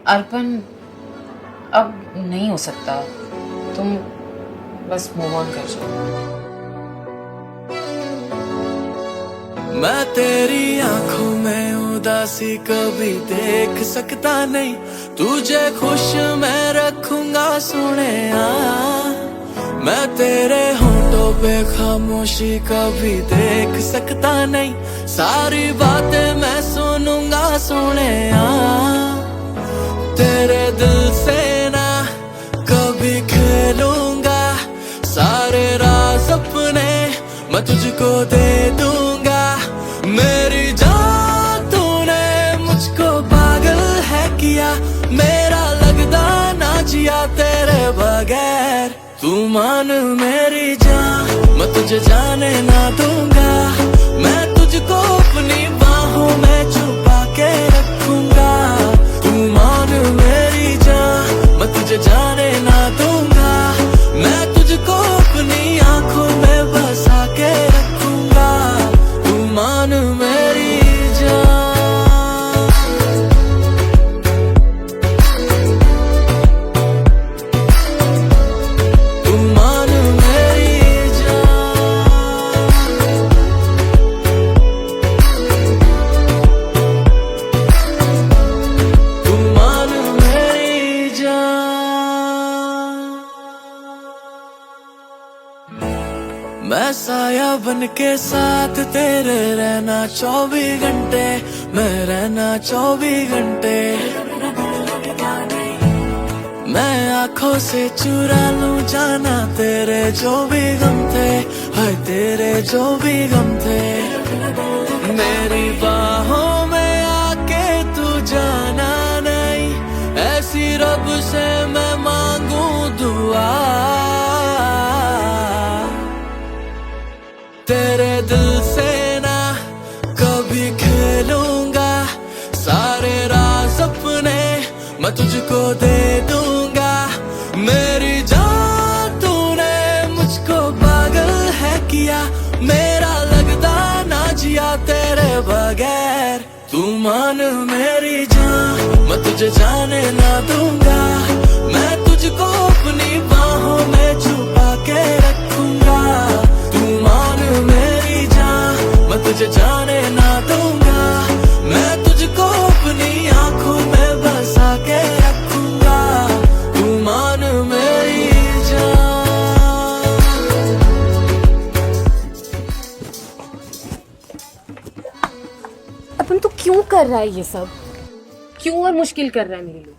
अर्पण, अब नहीं हो सकता। तुम बस मूव ऑन कर जाओ। मैं तेरी आंखों में उदासी कभी देख सकता नहीं, तुझे खुश मैं रखूंगा सुनेया। मैं तेरे होठों पे खामोशी कभी देख सकता नहीं, सारी बातें मैं सुनूंगा सुनेया। तेरे दिल से ना कभी खेलूंगा, सारे राज अपने मैं तुझको दे दूंगा। मेरी जान तूने मुझको पागल है किया, मेरा लगदा ना जिया तेरे बगैर। तू मान मेरी जान, मैं तुझे जाने ना दूंगा। मैं तुझको अपनी बाहों में छुपा के रखूंगा। तू मान मेरी जान, मैं तुझे जाने ना दूंगा। मैं तुझको अपनी आंखों में बसा के रखूंगा। तू मान मेरी जान। तू मान मेरी जान। तू मान मेरी जान। मैं साया बन के साथ तेरे रहना 24 घंटे, मैं रहना 24 घंटे। मैं आंखों से चुरा लूं जाना तेरे जो भी गम थे, हाय तेरे जो भी गम थे। मेरी बाहों में आके तू जाना नहीं, ऐसी रब से मैं मांगू दुआ। तेरे दिल से ना कभी खेलूंगा, सारे राज अपने मैं तुझको दे दूंगा। मेरी जान तूने मुझको पागल है किया, मेरा लगदा ना जिया तेरे बगैर। तू मान मेरी जान, मैं तुझे जाने ना दूंगा। मैं तुझको अपनी बाहों में छुपा के रखूंगा। तू मान मेरी जान, मैं तुझे जाने ना दूंगा। मैं तुझको अपनी आंखों में बसा के रखूंगा। तू मान मेरी जान। अपन तो क्यों कर रहा है ये सब? क्यों और मुश्किल कर रहा है मेरे लिए?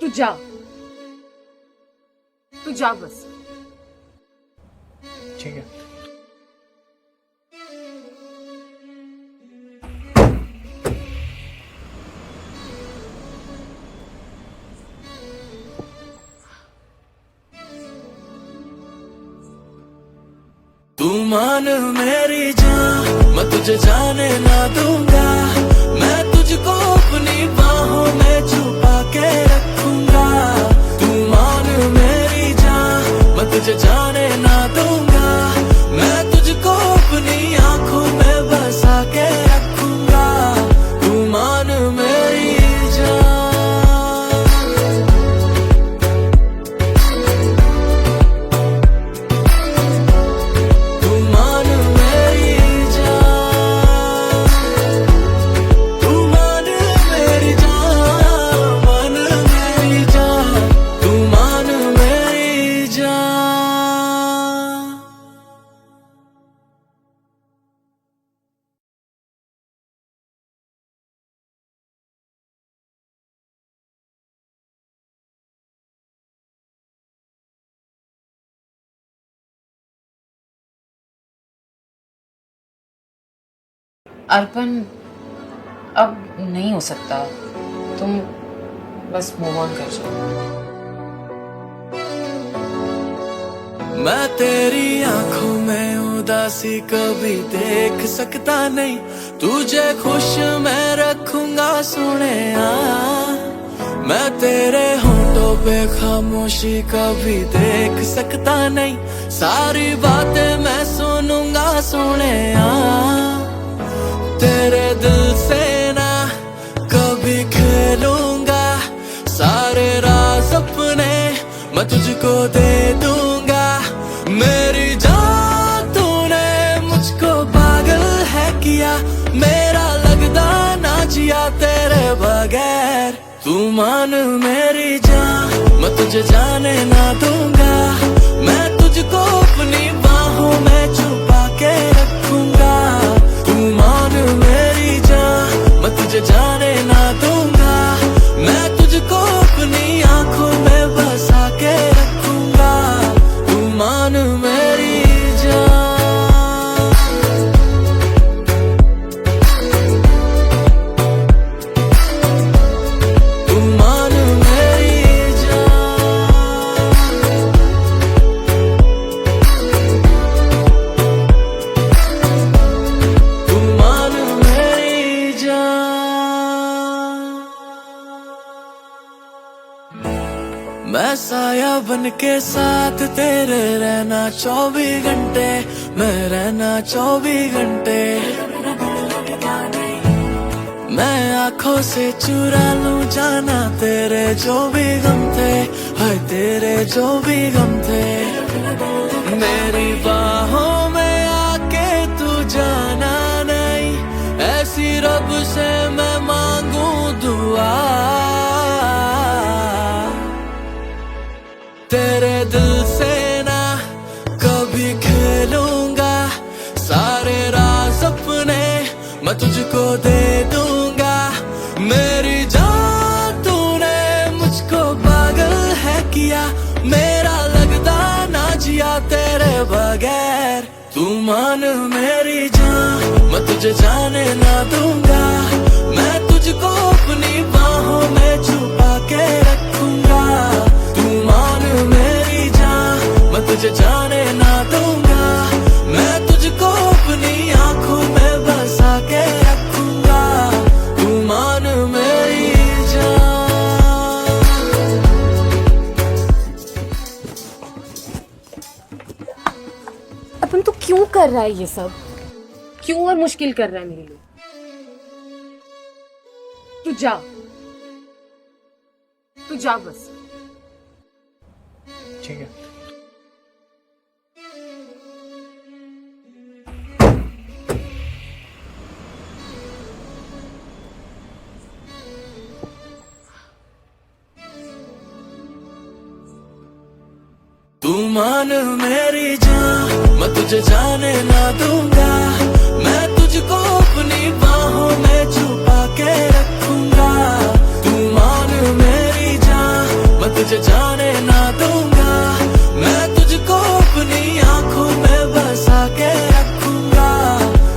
तू जा, तू जा बस। ठीक है। तू मान मेरी जान, मैं तुझे जाने ना दूंगा। मैं तुझको अपनी बाहों में छुपा के रखूंगा। तू मान मेरी जान, मैं तुझे जाने ना दूंगा। मैं तुझको अपनी आंखों में बसा के रखूंगा। तू मान मेरी जान। तू मान मेरी जान। तू मान मेरी जान, मान मेरी जान। तू मान मेरी जान। अर्पण, अब नहीं हो सकता। तुम बस मूव ऑन कर जाओ। मैं तेरी आंखों में उदासी कभी देख सकता नहीं, तुझे खुश मैं रखूंगा सुनेया। मैं तेरे होठों पे खामोशी कभी देख सकता नहीं, सारी बातें मैं सुनूंगा सुनेया। तेरे दिल से ना कभी मैं तुझको दे दूंगा मेरी जान। तूने मुझको पागल है किया, मेरा लगदा ना जिया तेरे बगैर। तू मान मेरी जान, मैं तुझे जाने ना दूंगा। मैं तुझको अपनी बाहों में छुपा के रखूंगा। तू मान मेरी जान, मैं तुझे जाने ना दूंगा। मैं तुझको अपनी आंखों में बसा के रखूंगा। तू मान मेरी जान। तू मान मेरी जान। तू मान मेरी जान। मैं साया बन के साथ तेरे रहना 24 घंटे, मैं रहना 24 घंटे। मैं आंखों से चुरा लूं जाना तेरे जो भी गम थे, हाय तेरे जो भी गम थे। मेरी बाहों में आके तू जाना नहीं, ऐसी रब से मैं मांगू दुआ। तेरे दिल से ना कभी खेलूंगा, सारे राज अपने मैं तुझको दे दूंगा। मेरी जान तूने मुझको पागल है किया, मेरा लगदा ना जिया तेरे बगैर। तू मान मेरी जान, मैं तुझे जाने ना दूंगा। मैं तुझको अपनी बाहों में छुपा के रखूंगा। तू मान मेरी जान, मैं तुझे जाने ना दूंगा। मैं तुझको अपनी आंखों में बसा के रखूंगा। तू मान मेरी जान। अपन तो क्यों कर रहा है ये सब? क्यों और मुश्किल कर रहा है मेरे लिए? तू जा, तू जा बस। ठीक है। तू मान मेरी जान, मैं तुझे जाने ना दूंगा। मैं तुझको अपनी बाहों में छुपा के रखूंगा। तू मान मेरी जान, मैं तुझे जाने ना दूंगा। मैं तुझको अपनी आंखों में बसा के रखूंगा।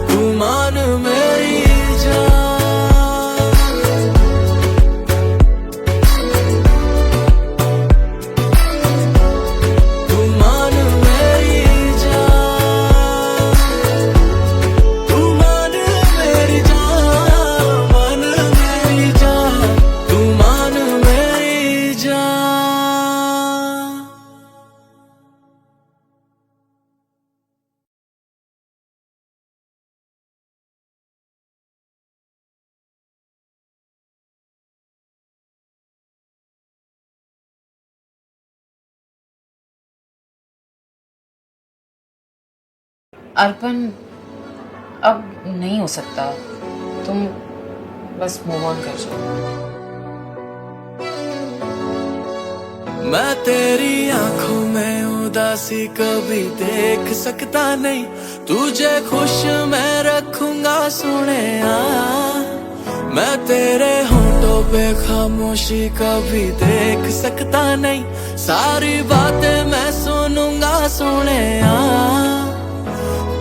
तू मान मेरी जान। तू मान मेरी जान। तू मान मेरी जान, मान मेरी जान। तू मान मेरी जान। अर्पण, अब नहीं हो सकता। तुम बस मूव ऑन कर जाओ। मैं तेरी आंखों में उदासी कभी देख सकता नहीं। तुझे खुश मैं रखूंगा सुनेया। मैं तेरे होंठों पे खामोशी कभी देख सकता नहीं। सारी बातें मैं सुनूंगा सुनेया।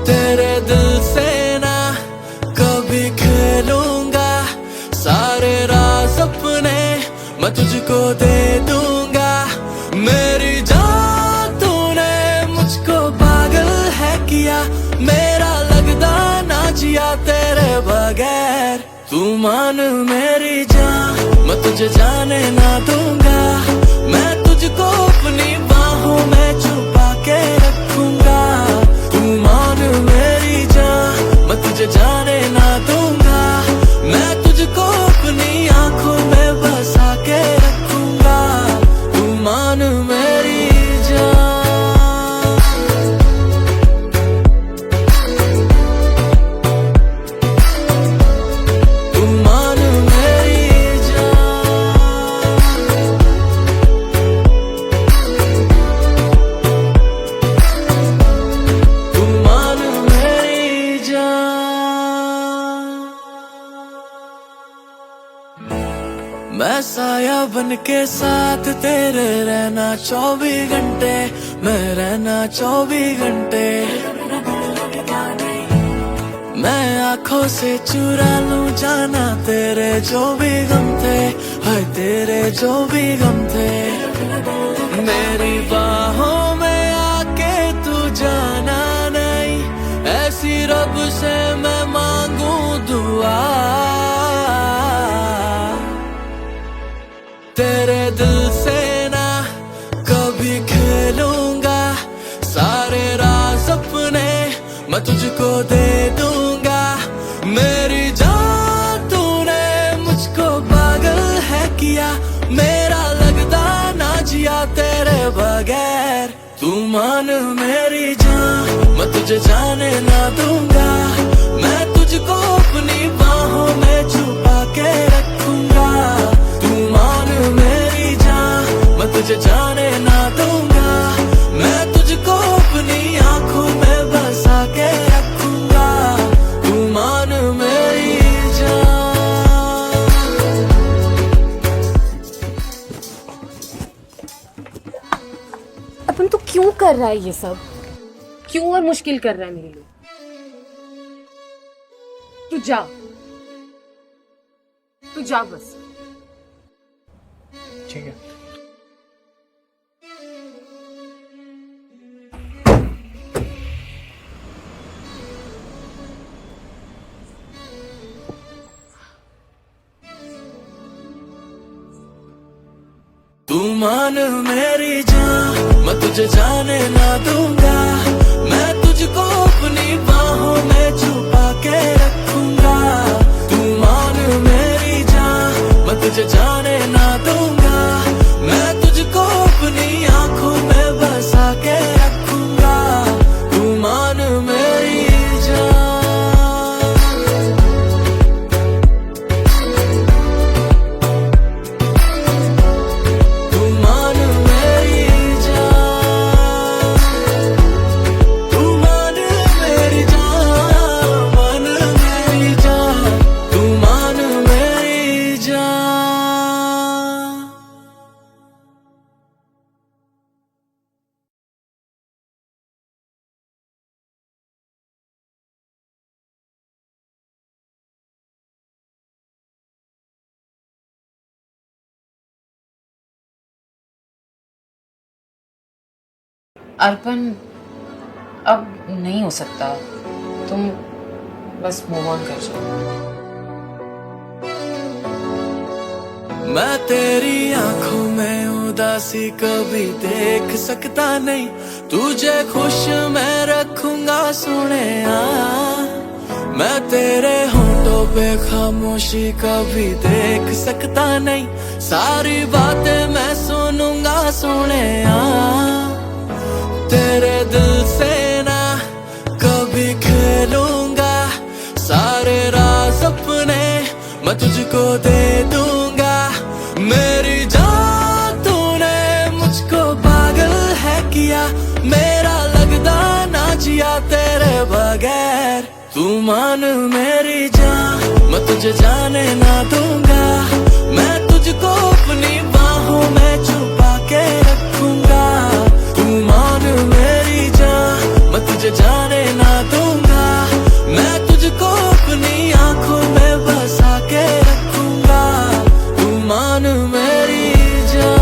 तेरे दिल से ना कभी खेलूंगा, सारे राज अपने मैं तुझको दे दूंगा। मेरी जान तूने मुझको पागल है किया, मेरा लगदा ना जिया तेरे बगैर। तू मान मेरी जान, मैं तुझे जाने ना दूंगा। मैं तुझको अपनी बाहों में छुपा के रखूंगा। तू मान मेरी जान, मैं तुझे जाने ना दूंगा। मैं तुझको अपनी आंखों में बसा के रखूंगा। तू मान मेरी मैं साया बन के साथ तेरे रहना 24 घंटे, मैं रहना 24 घंटे। मैं आंखों से चुरा लूं जाना तेरे जो भी गम थे, हाय तेरे जो भी गम थे। मेरी बाहों में आके तू जाना नहीं, ऐसी रब से मैं मांगू दुआ। तेरे दिल से ना कभी खेलूंगा, सारे राज अपने मैं तुझको दे दूंगा। मेरी जान तूने मुझको पागल है किया, मेरा लगता ना जिया तेरे बगैर। तू मान मेरी जान, मैं तुझे जाने ना दूंगा, मैं तुझको अपनी बाहों में छुपा के रखूंगा। तू मान मेरी जान, मैं तुझे जाने ना दूंगा, मैं तुझको अपनी आंखों में बसा के रखूंगा। तू मान मेरी जान। अपन तो क्यों कर रहा है ये सब? क्यों और मुश्किल कर रहा है मेरे लिए? तू जा बस। ठीक है। तू मान मेरी जान, मैं तुझे जाने ना दूंगा, मैं तुझको अपनी बाहों में छुपा के रखूंगा। तू मान मेरी जान, मैं तुझे जाने ना दूंगा, मैं तुझको अपनी आंखों में बसा के रखूंगा। तू मान मेरी जान। अर्पण, अब नहीं हो सकता, तुम बस मूव ऑन कर जाओ। मैं तेरी आंखों में उदासी कभी देख सकता नहीं, तुझे खुश मैं रखूंगा सुने आ। मैं तेरे होठों पे खामोशी कभी देख सकता नहीं, सारी बातें मैं सुनूंगा सुने आ। तेरे दिल से ना कभी खेलूंगा, सारे राज अपने मैं तुझको दे दूंगा। मेरी जान तूने मुझको पागल है किया, मेरा लगता ना जिया तेरे बगैर। तू मान मेरी जान, मैं तुझे जाने ना दूंगा, मैं तुझको अपनी बाहों में छुपा के रखूंगा। तू मान मेरी जान, मैं तुझे जाने ना दूंगा, मैं तुझको अपनी आंखों में बसा के रखूंगा। तू मान मेरी जान।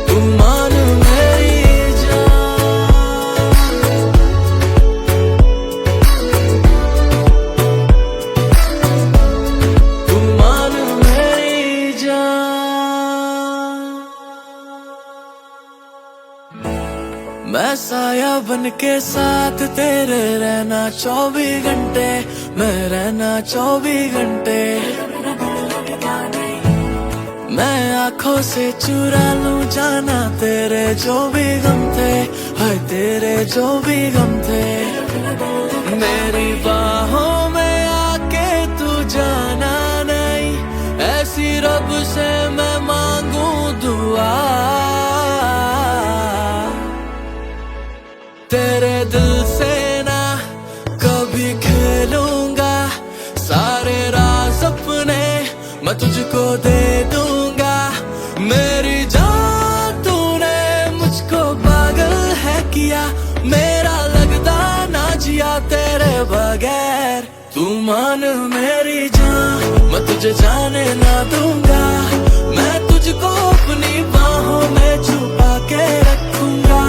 तू मान मेरी जान। तू मान मेरी जान। मैं साया बन के साथ तेरे रहना 24 घंटे, मैं रहना 24 घंटे। मैं आंखों से चुरा लूं जाना तेरे जो भी गम थे, हाय तेरे जो भी गम थे। मेरी बाहों में आके तू जाना नहीं, ऐसी रब से मैं मांगू दुआ। तेरे दिल से ना मैं तुझको दे दूंगा मेरी जान। तूने मुझको पागल है किया, मेरा लगता ना जिया तेरे बगैर। तू मान मेरी जान, मैं तुझे जाने ना दूंगा। मैं तुझको अपनी बाहों में छुपा के रखूंगा।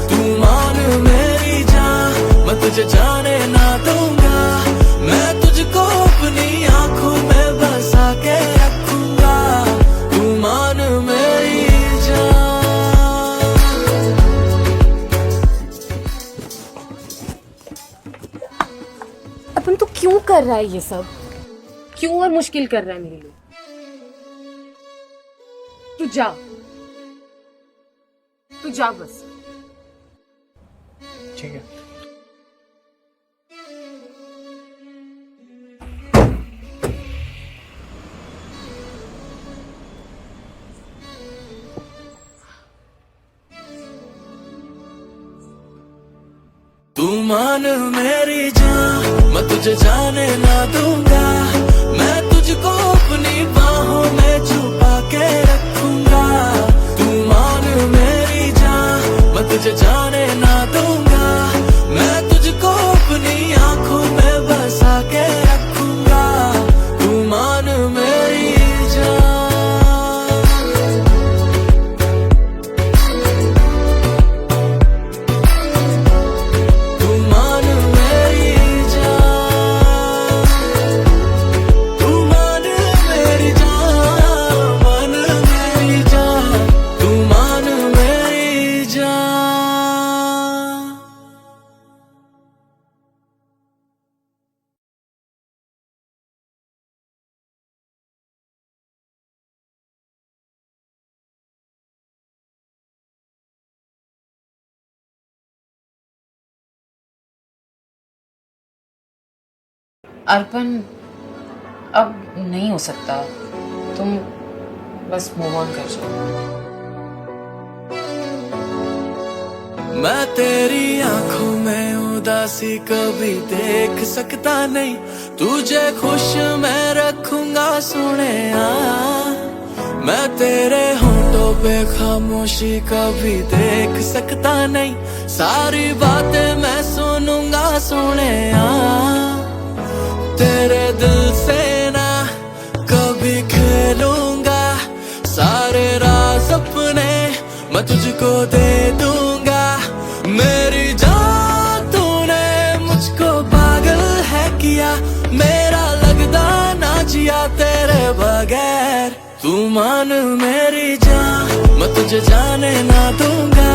तू मान मेरी जान, मैं तुझे जाने ना दूंगा। मैं तुझको अपनी आंखों में बसा के रखूंगा। तू मान मेरी जान। अपन तो क्यों कर रहा है ये सब? क्यों और मुश्किल कर रहा है मेरे लिए? तू जा बस। ठीक है। तू मान मेरी जान, मैं तुझे जाने ना दूंगा। मैं तुझको अपनी बाहों में छुपा के रखूंगा। तू मान मेरी जान, मैं तुझे जाने ना दूंगा। मैं तुझको अपनी आंखों में बसा के रखूंगा। तू मान मेरी जान। तू मान मेरी जान। तू मान मेरी जान, मान मेरी जान। तू मान मेरी जान। अर्पण, अब नहीं हो सकता। तुम बस मूव ऑन कर जाओ। मैं तेरी आंखों में उदासी कभी देख सकता नहीं। तुझे खुश मैं रखूंगा सोनिया। मैं तेरे होठों पे खामोशी कभी देख सकता नहीं। सारी बातें मैं सुनूंगा सोनिया। तेरे दिल से ना कभी खेलूंगा। सारे राज अपने मैं तुझको दे दूंगा। मेरी जान, तूने मुझको पागल है किया, मेरा लगता ना जिया तेरे बगैर। तू मान मेरी जान, मैं तुझे जाने ना दूंगा।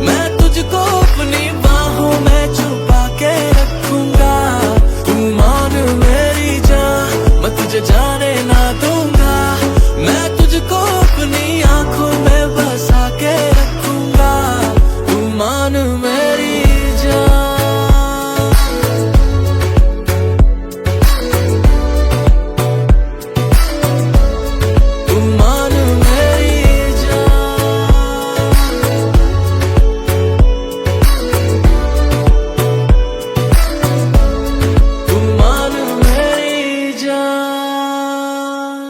मैं तुझको अपनी बाहों में छुपा के रखूंगा। तू मान मेरी जान, मैं तुझे जाने ना दूंगा। मैं तुझको अपनी आंखों में बसा के रखूंगा। तू मान मेरी जान। तू मान मेरी जान। तू मान मेरी जान।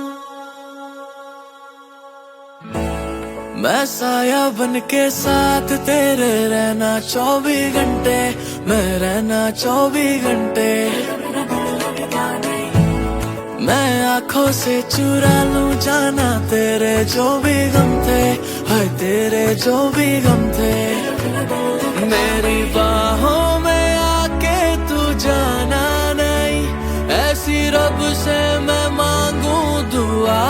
मैं साया बन के साथ तेरे रहना 24 घंटे। मैं रहना 24 घंटे। मैं आंखों से चुरा लूं जाना तेरे जो भी गम थे। हाय तेरे जो भी गम थे। मेरी बाहों में आके तू जाना नहीं। ऐसी रब से मैं मांगू दुआ।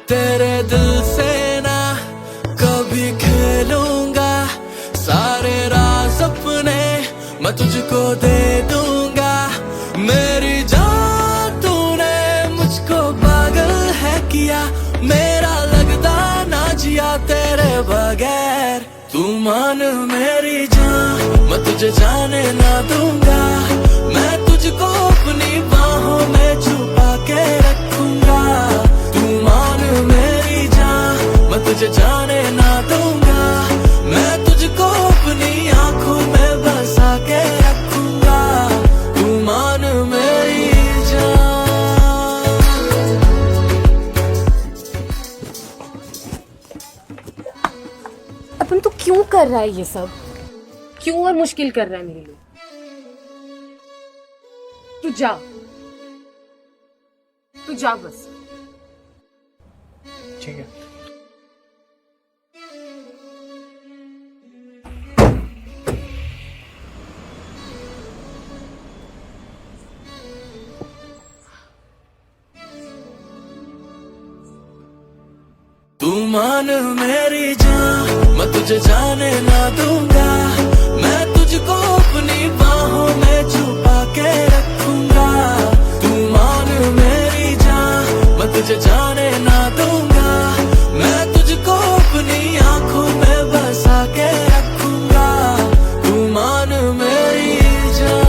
तेरे दिल से ना कभी खेलूंगा। सारे राज अपने मैं तुझको दे दूंगा। मेरी जान, तूने मुझको पागल है किया, मेरा लगता ना जिया तेरे बगैर। तू मान मेरी जान, मैं तुझे जाने ना दूंगा। मैं तुझको अपनी बाहों में छुपा के रखूंगा। तू मान मेरी जान, मैं तुझे जाने ना दूंगा। मैं तुझको अपनी आंखों में बसा के रखूंगा। तू मान मेरी कर रहा है ये सब? क्यों और मुश्किल कर रहा है मेरे लिए? तू जा बस। ठीक है। तू मान मेरी जान, मैं तुझे जाने ना दूंगा। मैं तुझको अपनी बाहों में छुपा के रखूंगा। तू मान मेरी जान, मैं तुझे जाने ना दूंगा। मैं तुझको अपनी आंखों में बसा के रखूंगा। तू मान मेरी जान।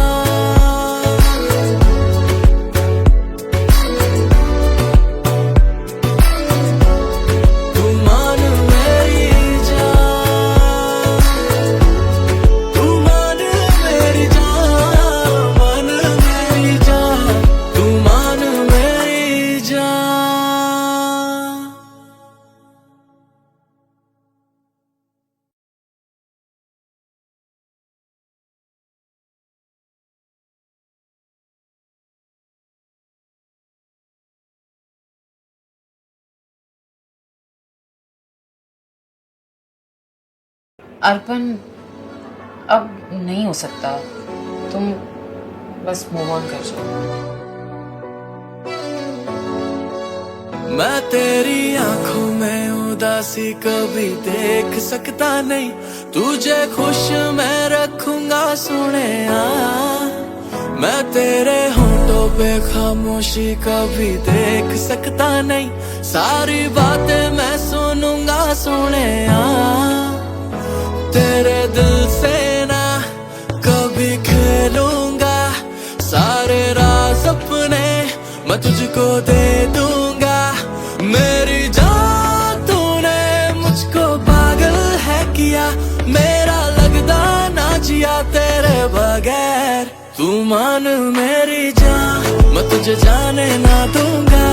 अर्पण, अब नहीं हो सकता। तुम बस मूव ऑन कर जाओ। मैं तेरी आंखों में उदासी कभी देख सकता नहीं। तुझे खुश मैं रखूंगा सुनेया। मैं तेरे होठों पे खामोशी कभी देख सकता नहीं। सारी बातें मैं सुनूंगा सुनेया। तेरे दिल से ना कभी खेलूंगा। सारे राज अपने मैं तुझको दे दूंगा। मेरी जान तूने मुझको पागल है किया। मेरा लगदा ना जिया तेरे बगैर। तू मान मेरी जान, मैं तुझे जाने ना दूंगा।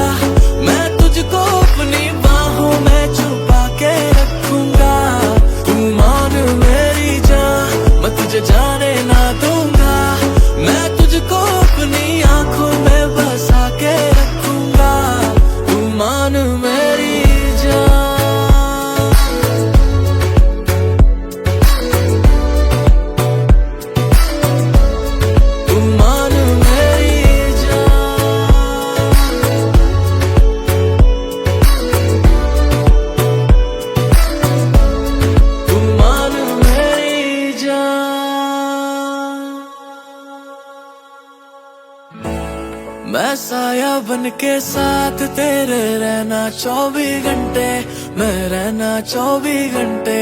मैं तुझको अपनी बाहों में छुपा के रखूंगा। तू मान मेरी जान, मैं तुझे जाने ना दूंगा। मैं तुझको अपनी आंखों में बसा के रखूंगा। तू मान मेरी जान। तू मान मेरी जान। तू मान मेरी जान। मैं साया बन के साथ तेरे रहना 24 घंटे। मैं रहना 24 घंटे।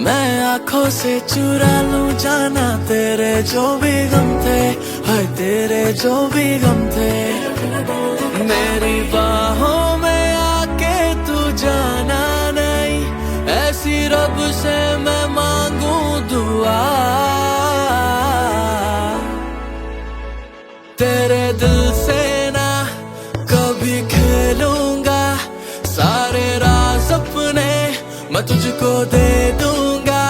मैं आंखों से चुरा लूं जाना तेरे जो भी गम थे। हाय तेरे जो भी गम थे। मेरी बाहों में आके तू जाना नहीं। ऐसी रब से मैं मांगू दुआ। तेरे दिल से ना कभी खेलूंगा। सारे राज अपने मैं तुझको दे दूंगा।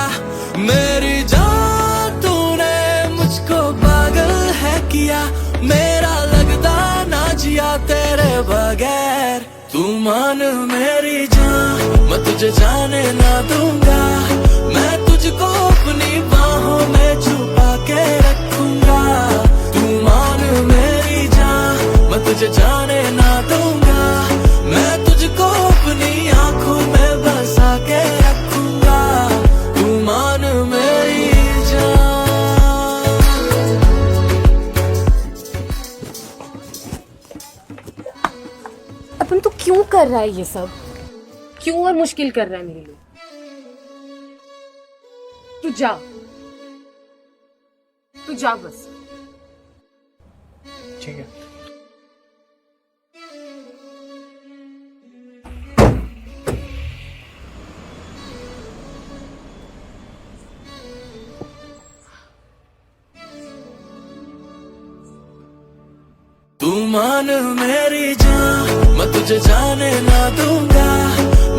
मेरी जान तूने मुझको पागल है किया। मेरा लगदा ना जिया तेरे बगैर। तू मान मेरी जान, मैं तुझे जाने ना दूंगा। मैं तुझको अपनी बाहों में छुपा के रखूंगा। तू मान मेरी जान, मैं तुझे जाने ना दूंगा। मैं तुझको अपनी आंखों में बसा के रखूंगा। तू मान मेरी जान। अपन तू क्यों कर रहा है ये सब? क्यों और मुश्किल कर रहा है मेरे लिए? तू जा बस। ठीक है। तू मान मेरी जान, मैं तुझे जाने ना दूंगा।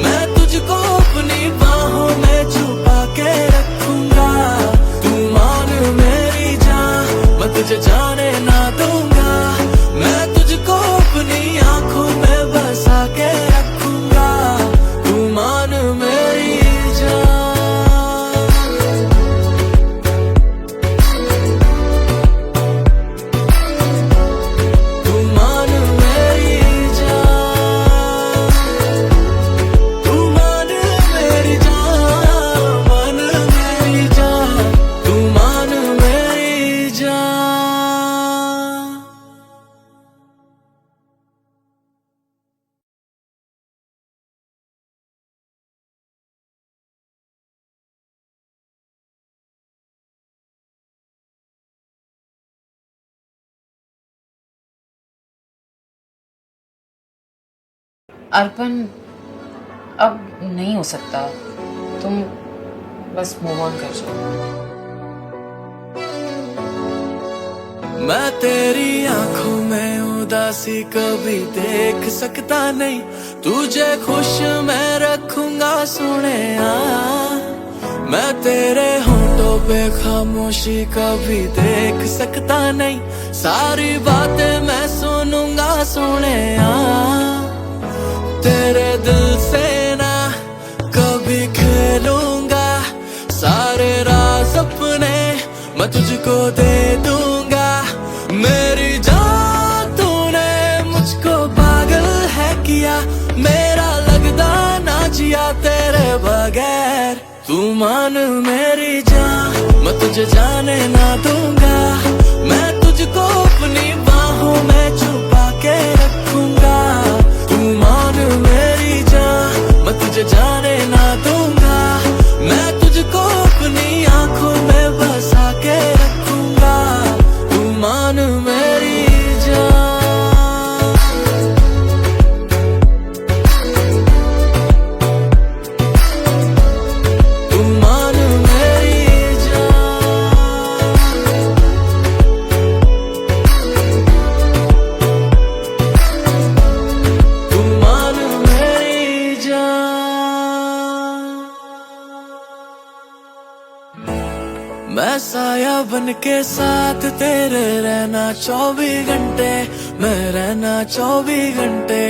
मैं तुझको अपनी अर्पण अब नहीं हो सकता, तुम बस मूव ऑन कर जाओ। मैं तेरी आंखों में उदासी कभी देख सकता नहीं, तुझे खुश मैं रखूंगा सोनिया। मैं तेरे होठों पे खामोशी कभी देख सकता नहीं, सारी बातें मैं सुनूंगा सोनिया। तेरे दिल से ना कभी खेलूंगा, सारे राज अपने मैं तुझको दे दूंगा। मेरी जान तूने मुझको पागल है किया, मेरा लगदा ना जिया तेरे बगैर। तू मान मेरी जान, मैं तुझे जाने ना दूंगा, मैं तुझको अपनी बाहों में छुपा के रखूंगा। तू मान मेरी जान, मैं तुझे जाने ना दूंगा, मैं तुझको अपनी आंखों में बसा के रखूंगा। तू मान मेरी जान, तू मान मेरी जान, तू मान मेरी जान। मैं साया बन के साथ तेरे रहना 24 घंटे, मैं रहना 24 घंटे।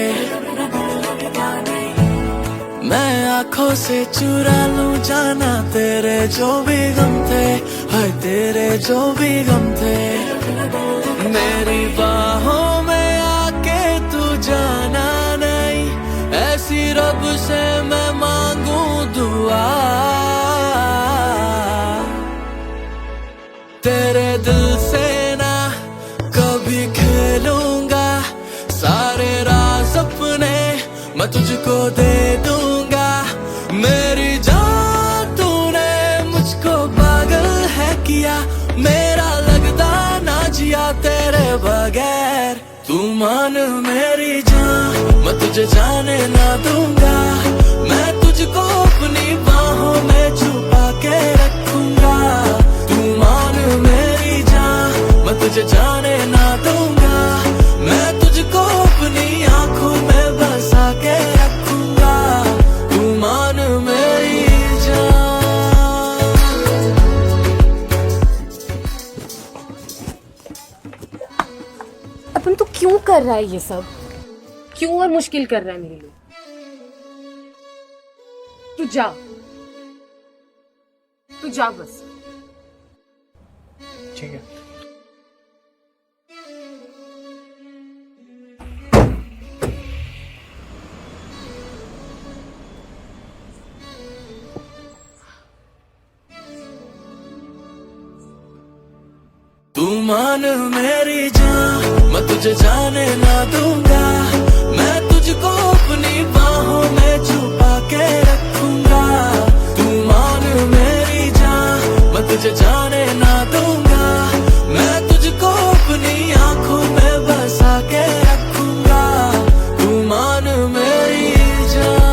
मैं आंखों से चुरा लूं जाना तेरे जो भी गम थे, हाय तेरे जो भी गम थे। मेरी बाहों में आके तू जाना नहीं, ऐसी रब से मैं मांगू दुआ। तेरे दिल से ना कभी खेलूंगा, सारे राज अपने मैं तुझको दे दूंगा। मेरी जान तूने मुझको पागल है किया, मेरा लगदा ना जिया तेरे बगैर। तू मान मेरी जान, मैं तुझे जाने ना दूंगा, मैं तुझको अपनी बाहों में छुपा के रखूंगा। तू मान मेरी जान, मैं तुझे जाने ना दूंगा, मैं तुझको अपनी आंखों में बसा के रखूंगा। तू मान मेरी जान। अपन तो क्यों कर रहा है ये सब? क्यों और मुश्किल कर रहा है मेरे लिए? तू जा, तू जा बस। ठीक है। तू मान मेरी जान, मैं तुझे जाने ना दूंगा, मैं तुझको अपनी बाहों में छुपा के रखूंगा। तू मान मेरी जान, मैं तुझे जाने ना दूंगा, मैं तुझको अपनी आंखों में बसा के रखूंगा। तू मान मेरी जान,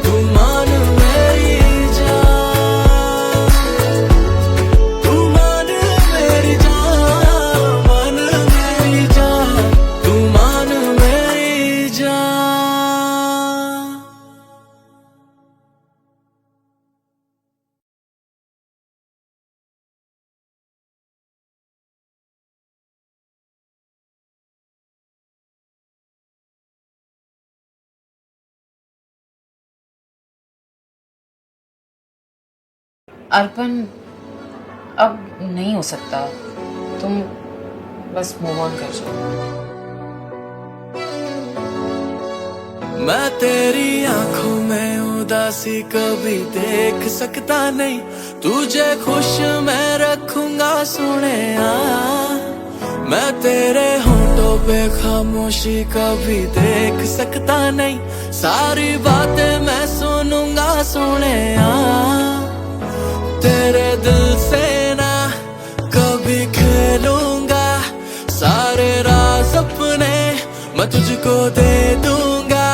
तू मान मेरी जान, तू मान मेरी जान, मान मेरी जान, तू मान मेरी जान। अर्पण अब नहीं हो सकता, तुम बस मूव ऑन कर जाओ। मैं तेरी आंखों में उदासी कभी देख सकता नहीं, तुझे खुश मैं रखूंगा सोनिया। मैं तेरे होठों पे खामोशी कभी देख सकता नहीं, सारी बातें मैं सुनूंगा सोनिया। तेरे दिल से ना कभी सारे राज अपने मैं तुझको दे दूंगा।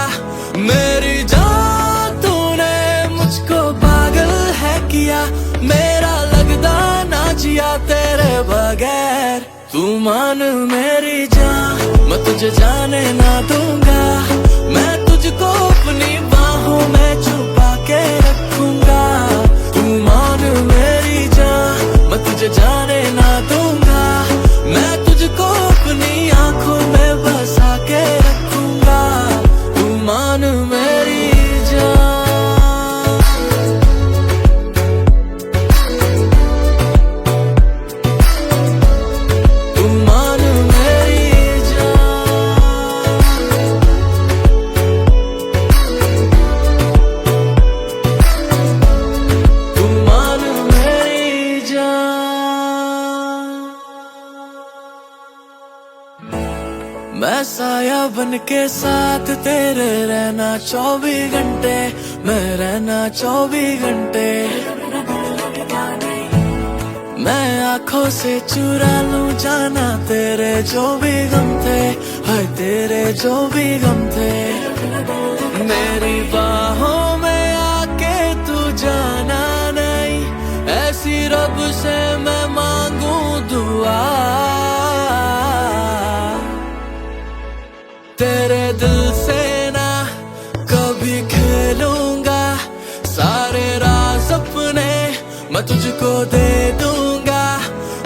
मेरी जान तूने मुझको पागल है किया, मेरा लगदा ना जिया तेरे बगैर। तू मान मेरी जान, मैं तुझे जाने ना दूंगा। मैं तुझको अपनी बाहों में छुपा के रखूंगा। तू मान मेरी जान, मैं तुझे जाने ना दूंगा। मैं तुझको अपनी आंखों में बसा के रखूंगा। तू मान मेरी मैं साया बन के साथ तेरे रहना 24 घंटे, मैं रहना 24 घंटे। मैं आंखों से चुरा लूं जाना तेरे जो भी गम थे, हाय तेरे जो भी गम थे। मेरी बाहों में आके तू जाना नहीं, ऐसी रब से मैं मांगू दुआ। तेरे दिल से ना कभी खेलूंगा, सारे राज अपने मैं तुझको दे दूंगा।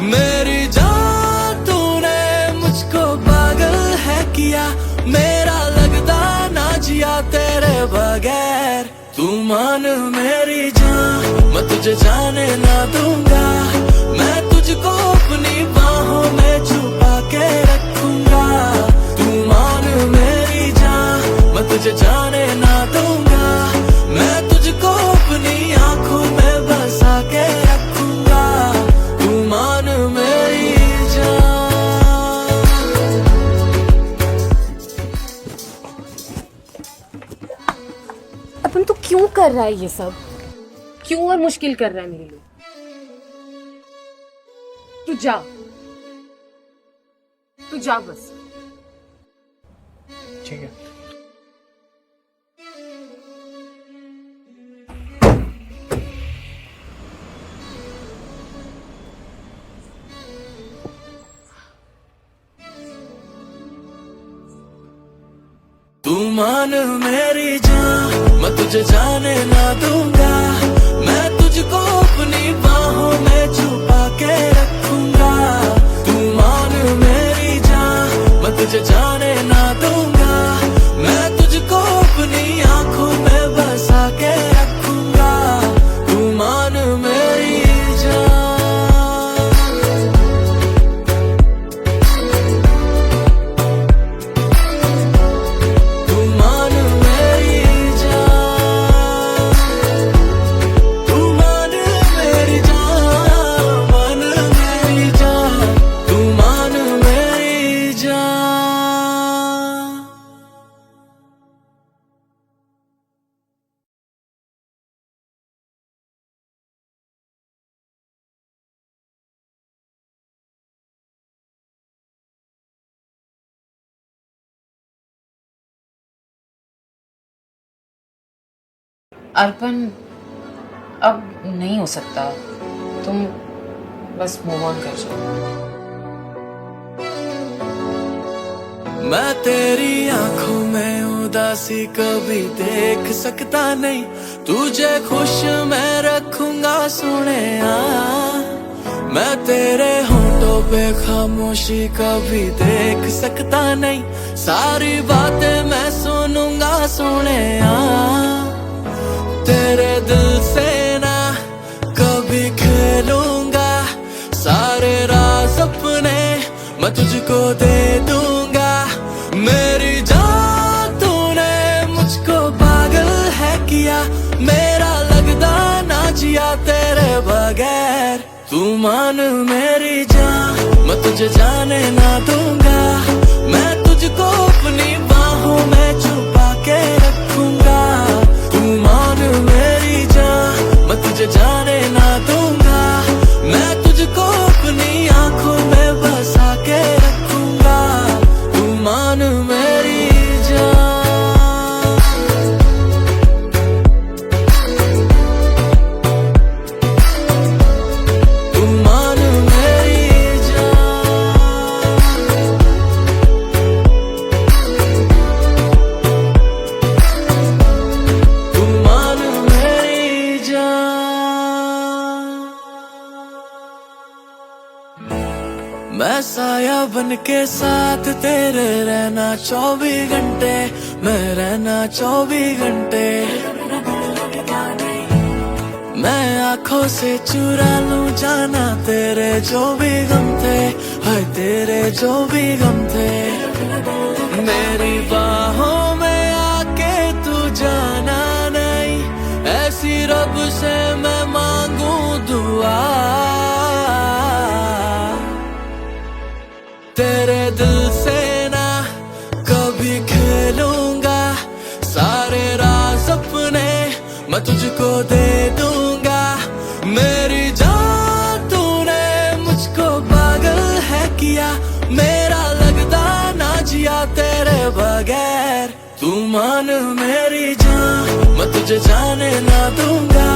मेरी जान तूने मुझको पागल है किया, मेरा लगदा ना जिया तेरे बगैर। तू मान मेरी जान, मैं तुझे जाने ना दूंगा। मैं तुझको अपनी बाहों में छुपा के रखूंगा। मेरी जान, मैं तुझे जाने ना दूंगा। मैं तुझको अपनी आंखों में बसा के रखूंगा। तू मान मेरी जान। अपन तो क्यों कर रहा है ये सब? क्यों और मुश्किल कर रहा है मेरे लिए? तू जा बस। ठीक है। तू मान मेरी जान, मैं तुझे जाने ना दूंगा। मैं तुझको अपनी बाहों में छुपा के रखूंगा। तू मान मेरी जान, मैं तुझे जाने ना दूंगा। मैं तुझको अपनी आंखों में बसा के रखूंगा। तू मान मेरी जान। तू मान मेरी जान। तू मान मेरी जान, मान मेरी जान। तू मान मेरी जान। अर्पण, अब नहीं हो सकता। तुम बस मूव ऑन कर जाओ। मैं तेरी आंखों में उदासी कभी देख सकता नहीं। तुझे खुश मैं रखूंगा सुने मैं तेरे होठों पे खामोशी कभी देख सकता नहीं। सारी बातें मैं सुनूंगा सुने तेरे दिल से ना कभी खेलूंगा। सारे राज अपने मैं तुझको दे दूंगा। मेरी जान तूने मुझको पागल है किया, मेरा लगदा ना जिया तेरे बगैर। तू मान मेरी जान, मैं तुझे जाने ना दूंगा। मैं तुझको अपनी बाहों में छुपा के रखूंगा। तू मान मेरी जान, मैं तुझे जाने ना दूंगा। मैं तुझको अपनी आंखों में बसा के रखूंगा। मान मेरी जान, तू मान मेरी जान, तू मान मेरी जान। मैं साया बन के साथ तेरे रहना 24 घंटे, मैं रहना 24 घंटे। मैं आंखों से चुरा लूं जाना तेरे जो भी गम थे, हाय तेरे जो भी गम थे। मेरी बाहों में आके तू जाना नहीं, ऐसी रब से मैं मांगू दुआ। तेरे दिल से ना कभी खेलूंगा, सारे राज अपने मैं तुझको दे दूंगा। मेरी जान तूने मुझको पागल है किया, मेरा लगता ना जिया तेरे बगैर। तू मान मेरी जान, मैं तुझे जाने ना दूंगा।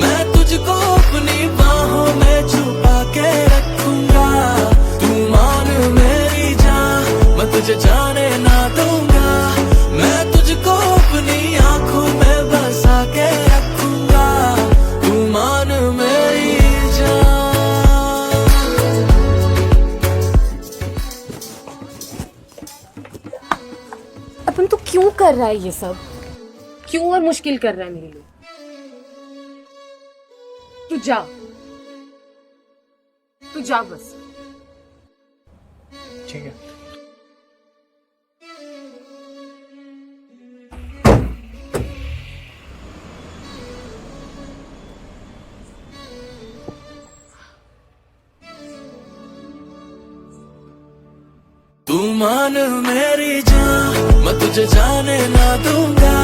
मैं तुझको अपनी बाहों में छुपा के रखूंगा। तू मान मेरी जान, मैं तुझे जाने ना दूंगा। मैं तुझको अपनी आंखों में बसा के रखूंगा। तू मान मेरी जान। अपन तो क्यों कर रहा है ये सब? क्यों और मुश्किल कर रहा है मेरे लिए? तू जा, तू जा बस। ठीक है। तू मान मेरी जान, मैं तुझे जाने ना दूंगा।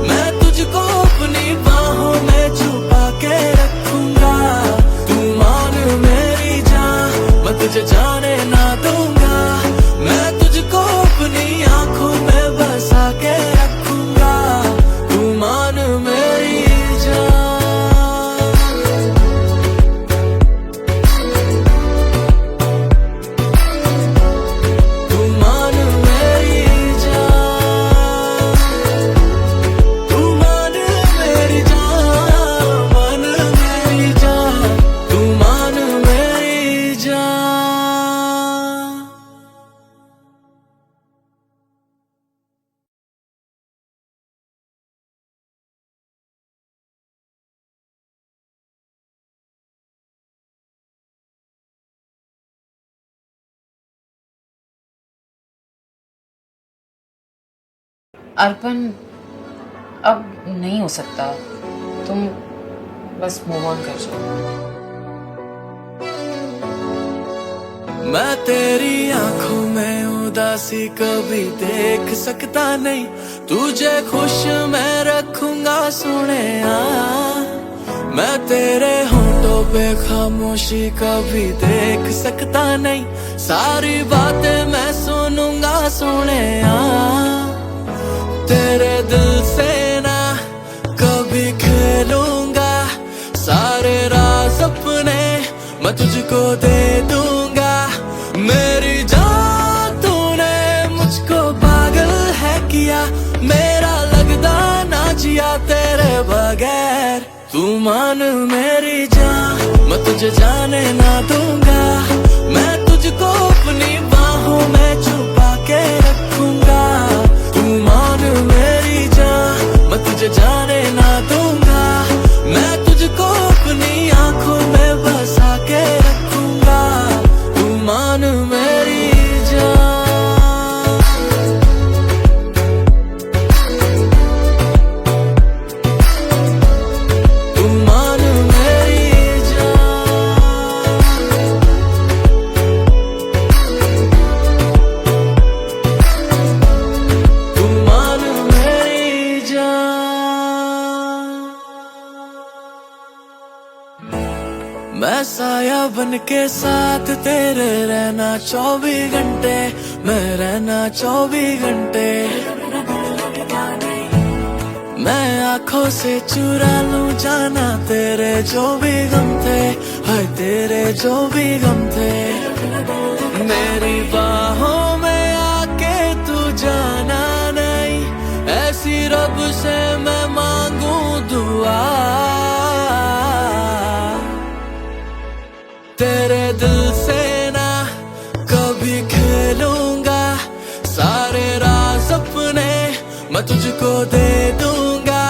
मैं तुझको अपनी बाहों में छुपा के रखूंगा। तू मान मेरी जान, मैं तुझे जाने ना दूंगा। मैं तुझको अपनी आंखों में बसा के रखूंगा। तू मान मेरी जान, तू मान मेरी जान, तू मान मेरी जान, मान मेरी जान, तू मान मेरी जान। अर्पण, अब नहीं हो सकता। तुम बस मूव ऑन कर जाओ। मैं तेरी आंखों में उदासी कभी देख सकता नहीं। तुझे खुश मैं रखूंगा सोने। मैं तेरे होठों पे खामोशी कभी देख सकता नहीं। सारी बातें मैं सुनूंगा सोने। तेरे दिल से ना कभी खेलूंगा, सारे राज अपने मैं तुझको दे दूंगा। मेरी जान तूने मुझको पागल है किया, मेरा लगता ना जिया तेरे बगैर। तू मान मेरी जान, मैं तुझे जाने ना दूंगा। मैं तुझको अपनी बाहों में छुपा के रखूंगा। तू मान मेरी जान, मैं तुझे जाने ना दूंगा। मैं तुझको अपनी आंखों में बसा के रखूंगा। तू मान मेरी जान, तू मान मेरी जान, तू मान मेरी जान। मैं साया बन के साथ तेरे रहना 24 घंटे, मैं रहना 24 घंटे। मैं आंखों से चुरा लूं जाना तेरे जो भी गम थे, हाय तेरे जो भी गम थे। मेरी बाहों में आके तू जाना नहीं, ऐसी रब से मैं मांगू दुआ। तेरे दिल से ना कभी खेलूंगा, सारे राज अपने मैं तुझको दे दूंगा।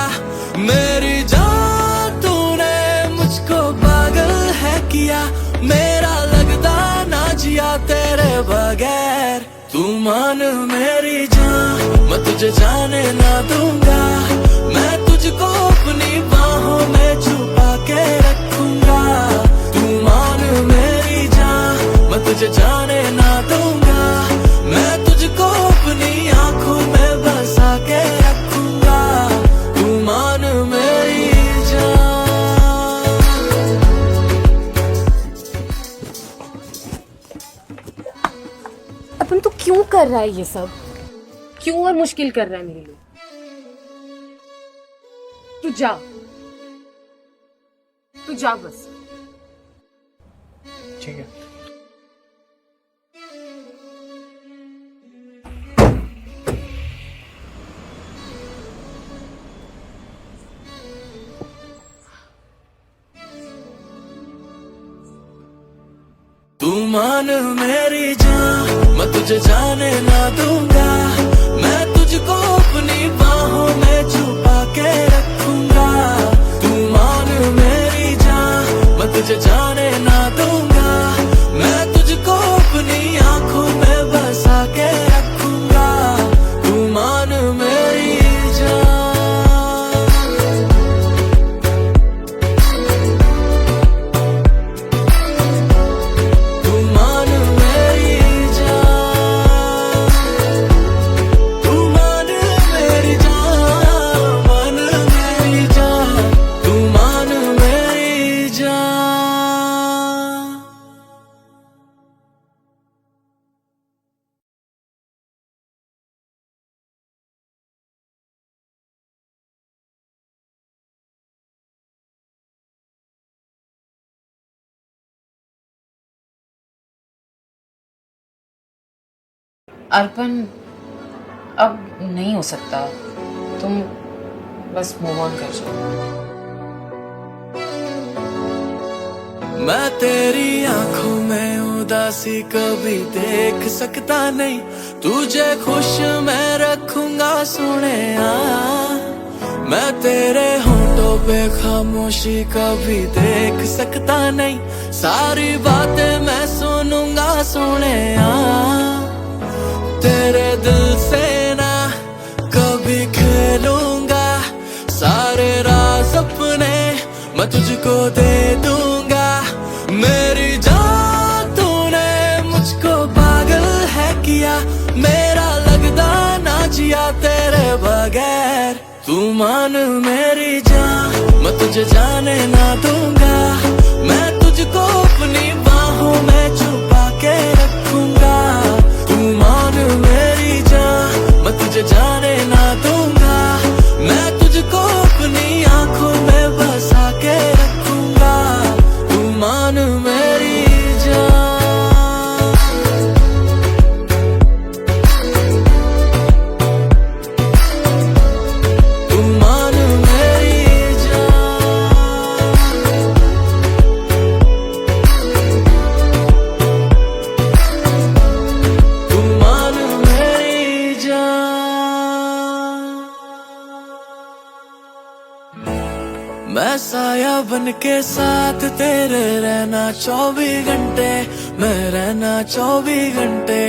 मेरी जान तूने मुझको पागल है किया, मेरा लगता ना जिया तेरे बगैर। तू मान मेरी जान, मैं तुझे जाने ना दूंगा। मैं तुझको अपनी बाहों में छुपा के रखूंगा। तू मान मेरी जान, मैं तुझे जाने ना दूंगा। मैं तुझको अपनी आंखों में बसा के रखूंगा। तू मान मेरी जान। अपन तो क्यों कर रहा है ये सब? क्यों और मुश्किल कर रहा है मेरे लिए? तू जा बस। ठीक है। तू मान मेरी जान, मैं तुझे जाने ना दूंगा। मैं तुझको अपनी बाहों में छुपा के रखूंगा। तू मान मेरी जान, मैं तुझे जाने ना दूंगा। मैं तुझको अपनी आंखों में बसा के रखूंगा। तू मान मेरी जान। अर्पण, अब नहीं हो सकता। तुम बस मूव ऑन कर जाओ। मैं तेरी आंखों में उदासी कभी देख सकता नहीं। तुझे खुश मैं रखूंगा सुने आ। मैं तेरे होठों पे खामोशी कभी देख सकता नहीं। सारी बातें मैं सुनूंगा सुने आ। तेरे दिल से ना कभी खेलूंगा, सारे राज अपने मैं तुझको दे दूंगा। मेरी जान तूने मुझको पागल है किया, मेरा लगता ना जिया तेरे बगैर। तू मान मेरी जान, मैं तुझे जाने ना दूंगा। मैं तुझको अपनी बाहों में छुपा के रखूंगा। तू मान मेरी जान, मैं तुझे जाने ना दूंगा। मैं तुझको अपनी आंखों में बसा के रखूंगा। तू मान मेरी जान। तू मान मेरी जान। तू मान मेरी जान। मैं साया बन के साथ तेरे रहना 24 घंटे। मैं रहना 24 घंटे।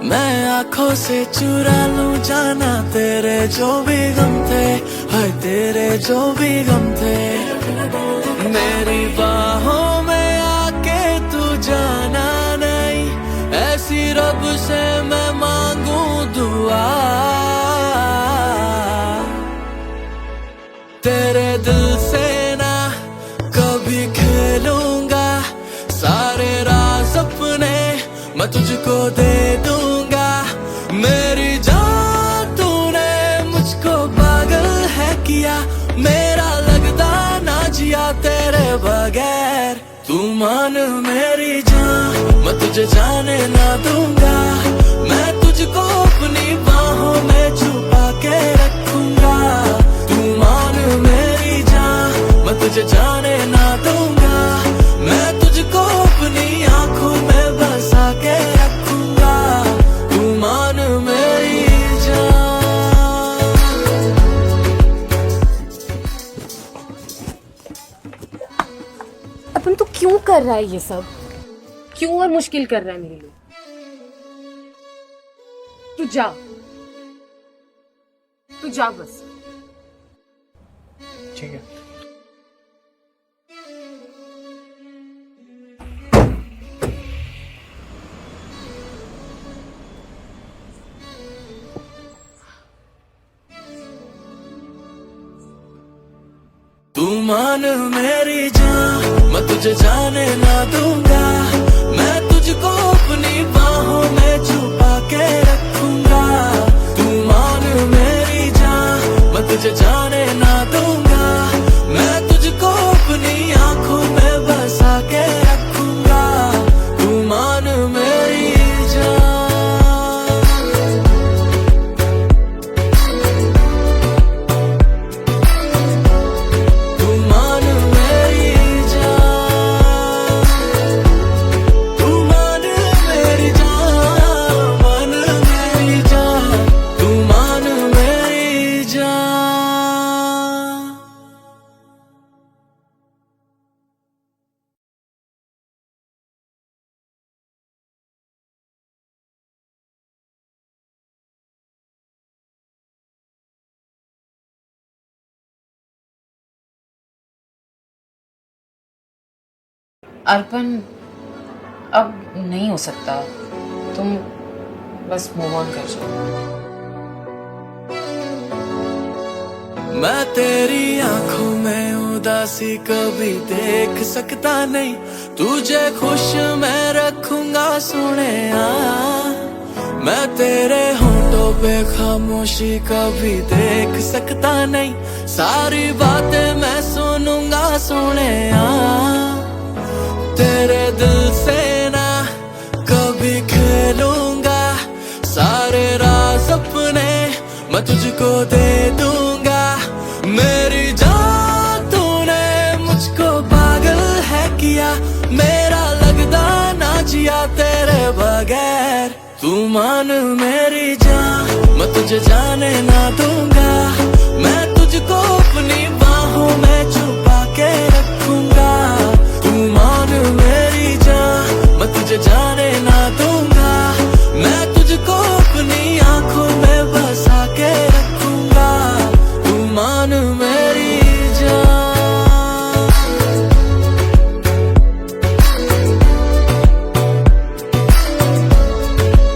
मैं आंखों से चुरा लूं जाना तेरे जो भी गम थे, हाय तेरे जो भी गम थे। मेरी बाहों में आके तू जाना नहीं, ऐसी रब से मैं मांगू दुआ। तेरे दिल से ना कभी खेलूंगा, सारे राज अपने मैं तुझको दे दूंगा मेरी जान। तूने मुझको पागल है किया, मेरा लगता ना जिया तेरे बगैर। तू मान मेरी जान, मैं तुझे जाने ना दूंगा। मैं तुझको अपनी बाहों में छुपा के रखूंगा। तू मान मेरी जान, मैं तुझे जाने ना दूंगा। मैं तुझको अपनी आंखों में बसा के रखूंगा। तू मान मेरी जान। अपन तो क्यों कर रहा है ये सब? क्यों और मुश्किल कर रहा है मेरे लिए? तू जा बस। ठीक है। तू मान मेरी जान, मैं तुझे जाने ना दूंगा। मैं तुझको अपनी बाहों में छुपा के रखूंगा। तू मान मेरी जान, मैं तुझे जाने ना दूंगा। मैं तुझको अपनी आंखों में बसा के रखूंगा। तू मान मेरी जान। अर्पण, अब नहीं हो सकता। तुम बस मूव ऑन कर जाओ। मैं तेरी आंखों में उदासी कभी देख सकता नहीं। तुझे खुश मैं रखूंगा सुनेया। मैं तेरे होंठों पे खामोशी कभी देख सकता नहीं। सारी बातें मैं सुनूंगा सुनेया। तेरे दिल से ना कभी खेलूंगा। सारे राज अपने मैं तुझको दे दूंगा मेरी जान। तूने मुझको पागल है किया, मेरा लगता ना जिया तेरे बगैर। तू मान मेरी जान, मैं तुझे जाने ना दूंगा। मैं तुझको अपनी बाहों में छुपा के रखूंगा। तू मान मेरी जान, मैं तुझे जाने ना दूंगा। मैं तुझको अपनी आंखों में बसा के रखूंगा। तू मान मेरी जान।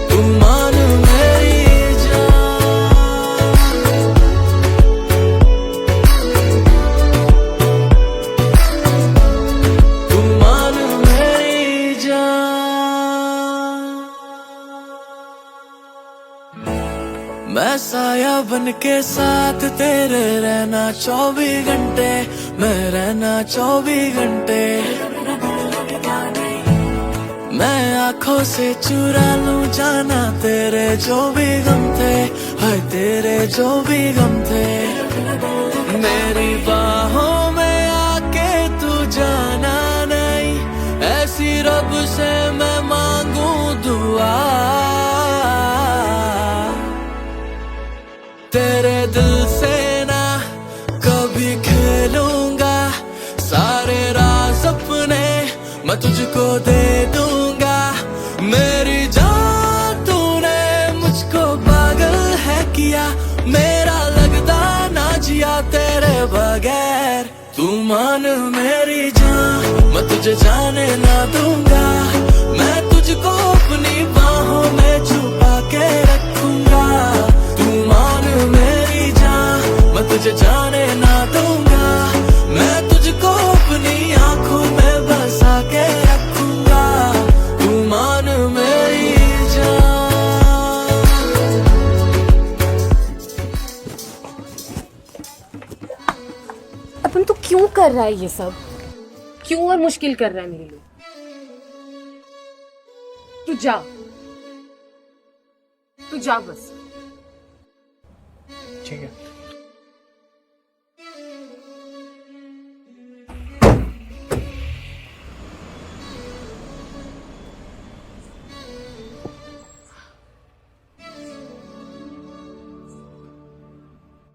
तू मान मेरी जान। तू मान मेरी जान। मैं साया बन के साथ तेरे रहना 24 घंटे। मैं रहना 24 घंटे। मैं आंखों से चुरा लूं जाना तेरे जो भी गम थे। हाय तेरे जो भी गम थे। मेरी बाहों में आके तू जाना नहीं। ऐसी रब से मैं मांगू दुआ। तेरे दिल से ना कभी खेलूंगा। सारे राज अपने मैं तुझको दे दूंगा मेरी जान। तूने मुझको पागल है किया, मेरा लगता ना जिया तेरे बगैर। तू मान मेरी जान, मैं तुझे जाने ना दूंगा। मैं तुझको अपनी बाहों में छुपा के रखूंगा। तू मान मेरी जान, मैं तुझे जाने ना दूंगा। मैं तुझको अपनी आंखों में बसा के रखूंगा। तू मान मेरी कर रहा है ये सब? क्यों और मुश्किल कर रहा है मेरे लिए? तू जा बस। ठीक है।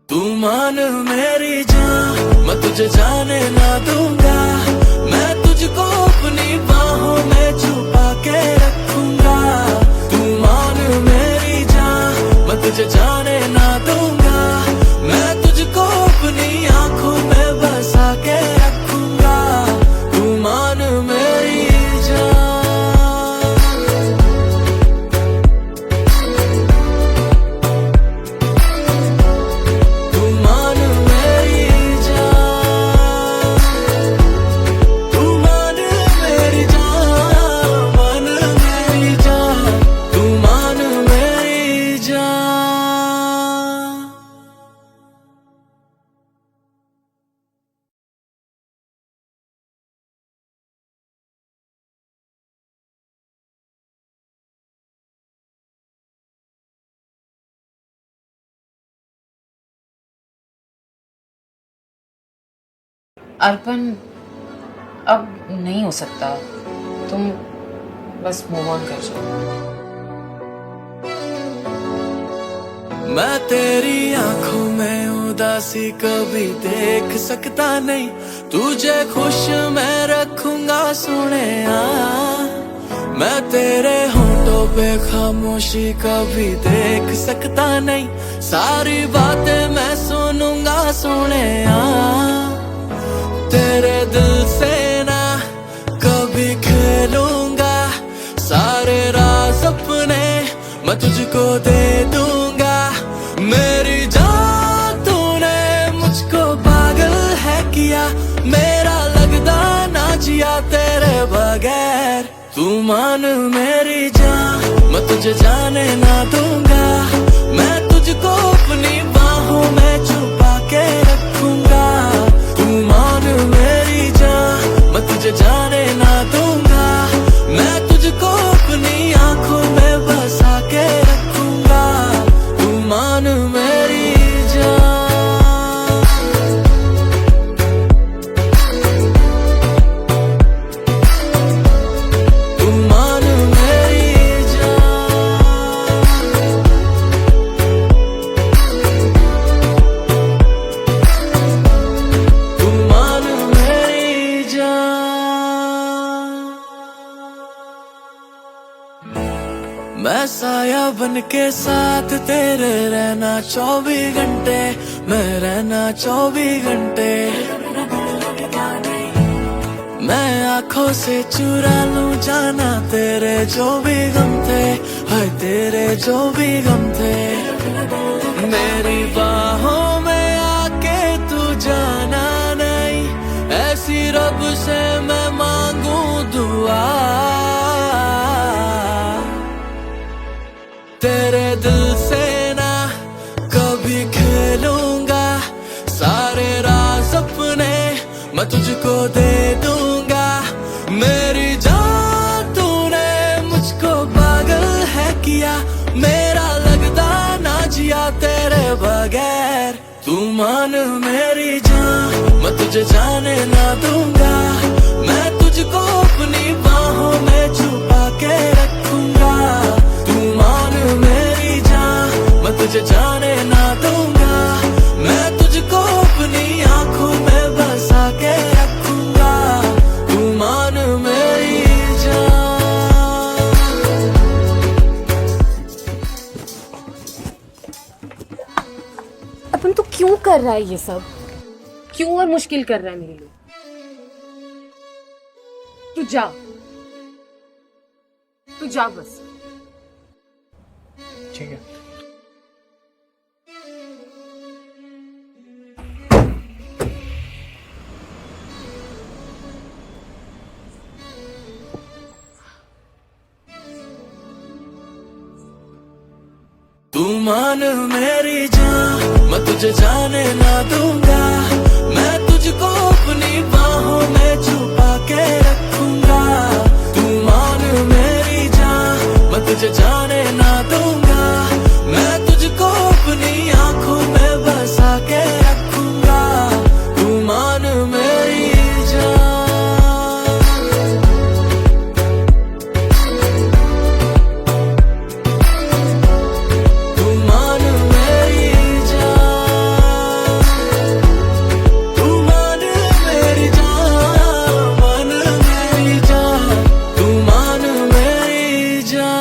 तू मान मेरी जान, मैं तुझे जाने ना दूंगा। मैं तुझको अपनी बाहों में छुपा के रखूंगा। तू मान मेरी जान, मैं तुझे जाने ना दूंगा। मैं तुझको अपनी आंखों में बसा के रखूंगा। तू मान मेरी जान। अर्पण, अब नहीं हो सकता। तुम बस मूव ऑन कर जाओ। मैं तेरी आंखों में उदासी कभी देख सकता नहीं। तुझे खुश मैं रखूंगा सोनिया। मैं तेरे होंठों पे खामोशी कभी देख सकता नहीं। सारी बातें मैं सुनूंगा सोनिया। तेरे दिल से ना कभी खेलूंगा। सारे राज अपने मैं तुझको दे दूंगा। मेरी जान तूने मुझको पागल है किया। मेरा लगदा ना जिया तेरे बगैर। तू मान मेरी जान, मैं तुझे जाने ना दूंगा। मैं तुझको अपनी बाहों में छुपा के रखूंगा। तू मान मेरी जान, मैं तुझे जाने ना दूंगा। मैं तुझको अपनी आंखों में बसा के रखूंगा। तू मान मेरी जान। तू मान मेरी जान। तू मान मेरी जान। मैं साया बन के साथ तेरे रहना 24 घंटे। मैं रहना 24 घंटे। मैं आंखों से चुरा लूं जाना तेरे जो भी गम थे। हाय तेरे जो भी गम थे। मेरी बाहों में आके तू जाना नहीं। ऐसी रब से मैं मांगू दुआ। तेरे दिल से ना कभी खेलूंगा। सारे राज अपने मैं तुझको दे दूंगा। मेरी जान तूने मुझको पागल है किया। मेरा लगदा ना जिया तेरे बगैर। तू मान मेरी जान, मैं तुझे जाने ना दूंगा। मैं तुझको अपनी बाहों में छुपा के रखूंगा। तू मान मेरी जान, मैं तुझे जाने ना दूंगा। मैं तुझको अपनी आंखों में बसा के रखूंगा। तू मान मेरी जान। अपन तू क्यों कर रहा है ये सब? क्यों और मुश्किल कर रहा है मेरे लिए? तू जा बस। ठीक है। तू मान मेरी जान, मैं तुझे जाने ना दूंगा। मैं तुझको अपनी बाहों में छुपा के रखूंगा। तू मान मेरी जान, मैं तुझे जाने ना दूंगा। मैं तुझको अपनी आंखों में बसा के रखूंगा। तू मान मेरी जान, तू मान मेरी जान, तू मान मेरी जान, मान मेरी जान, तू मान मेरी जान।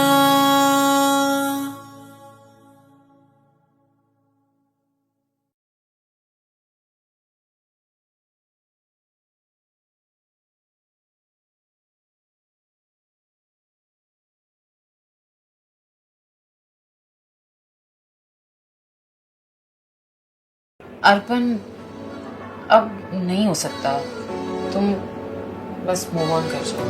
अर्पण, अब नहीं हो सकता। तुम बस मूव ऑन कर जाओ।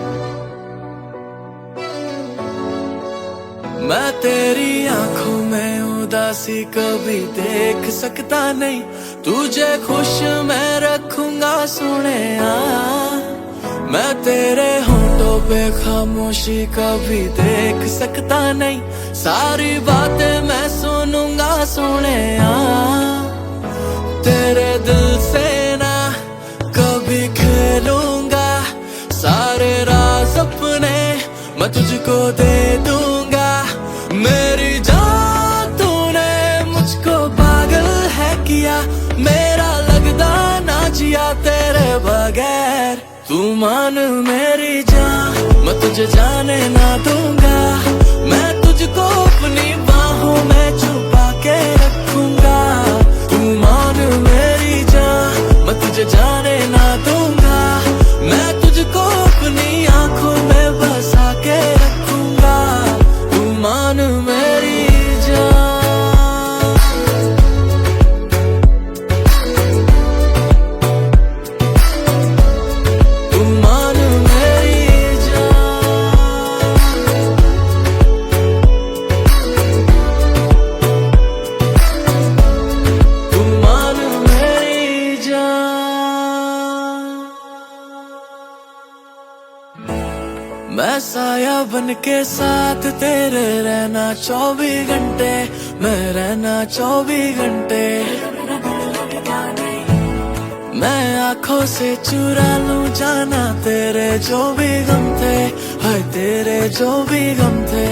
मैं तेरी आंखों में उदासी कभी देख सकता नहीं। तुझे खुश मैं रखूंगा सोनिया। मैं तेरे होठों पे खामोशी कभी देख सकता नहीं। सारी बातें मैं सुनूंगा सोनिया। तेरे दिल से ना कभी खेलूंगा। सारे राज अपने मैं तुझको दे दूंगा। मेरी जान तूने मुझको पागल है किया। मेरा लगदा ना जिया तेरे बगैर। तू मान मेरी जान, मैं तुझे जाने ना दूंगा। मैं तुझको अपनी बाहों में छुपा के रखूंगा। तू मान मेरी जान, मैं तुझे जाने ना दूंगा। मैं तुझको अपनी आंखों में बसा के रखूंगा। तू मान मेरी जान, तू मान मेरी जान, तू मान मेरी जान। मैं साया बन के साथ तेरे रहना 24 घंटे। मैं रहना 24 घंटे। मैं आंखों से चुरा लूं जाना तेरे जो भी गम थे। हाय तेरे जो भी गम थे।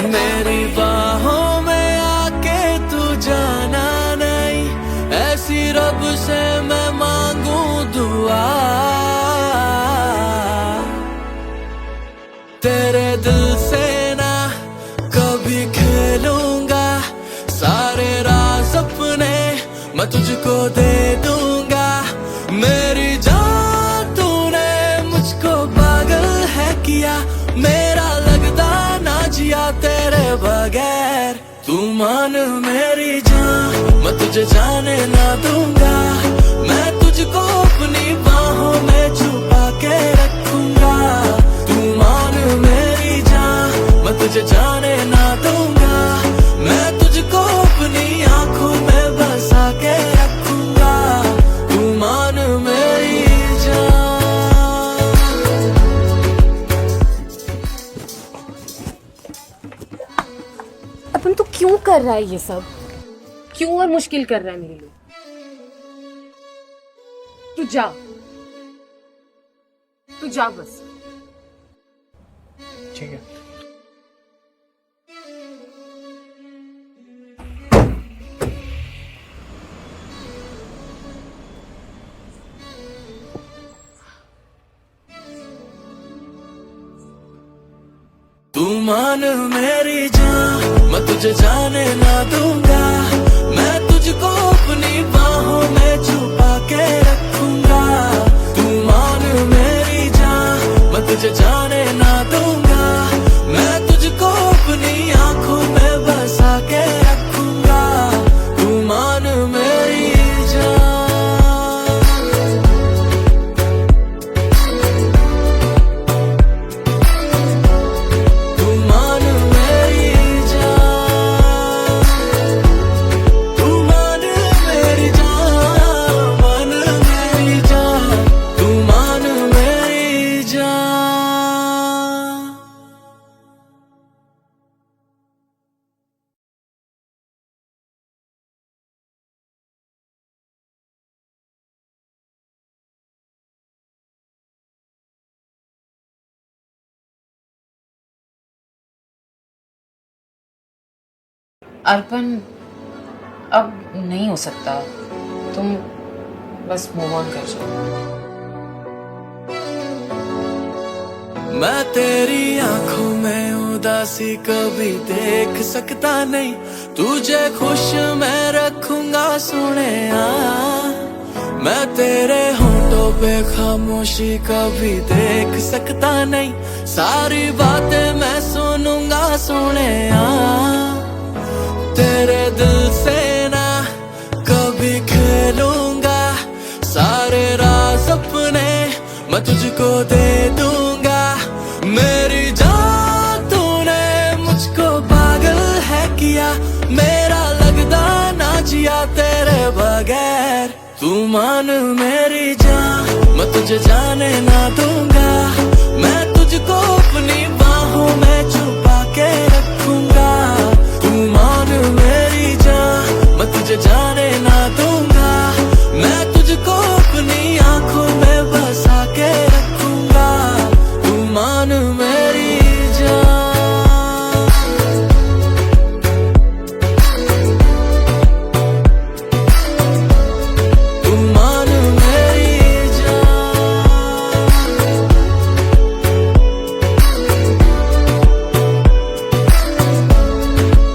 मेरी बाहों में आके तू जाना नहीं। ऐसी रब से मैं मांगू दुआ। तेरे दिल से ना कभी खेलूंगा। सारे राज अपने मैं तुझको दे दूंगा। मेरी जान तूने मुझको पागल है किया। मेरा लगदा ना जिया तेरे बगैर। तू मान मेरी जान, मैं तुझे जाने ना दूंगा। मैं तुझको अपनी बाहों में छुपा के रखूंगा। तू मान मेरी जान, मैं तुझे जाने ना दूंगा। मैं तुझको अपनी आंखों में बसा के रखूंगा। तू मान मेरी जान। अपन तो क्यों कर रहा है ये सब? क्यों और मुश्किल कर रहा है मेरे लिए? तू जा, तू जा बस। ठीक है। तू मान मेरी जान, मैं तुझे जाने ना दूंगा। मैं तुझको अपनी बाहों में छुपा के रखूंगा। तू मान मेरी जान, मैं तुझे जाने ना दूंगा। मैं तुझको अपनी आंखों में बसा के रखूंगा। तू मान मेरी जान, तू मान मेरी जान, तू मान मेरी जान, मान मेरी जान, अर्पण अब नहीं हो सकता, तुम बस मूव ऑन कर जाओ। मैं तेरी आंखों में उदासी कभी देख सकता नहीं, तुझे खुश मैं रखूंगा सोने। मैं तेरे होठों पे खामोशी कभी देख सकता नहीं, सारी बातें मैं सुनूंगा सोने। तेरे दिल से ना कभी खेलूंगा, सारे राज अपने मैं तुझको दे दूंगा। मेरी जान तूने मुझको पागल है किया, मेरा लगदा ना जिया तेरे बगैर। तू मान मेरी जान, मैं तुझे जाने ना दूंगा, मैं तुझको अपनी बाहों में छुपा के रखूंगा। तू मान मेरी जान, मैं तुझे जाने ना दूंगा, मैं तुझको अपनी आंखों में बसा के रखूंगा। तू मान मेरी जान, तू मान मेरी जान,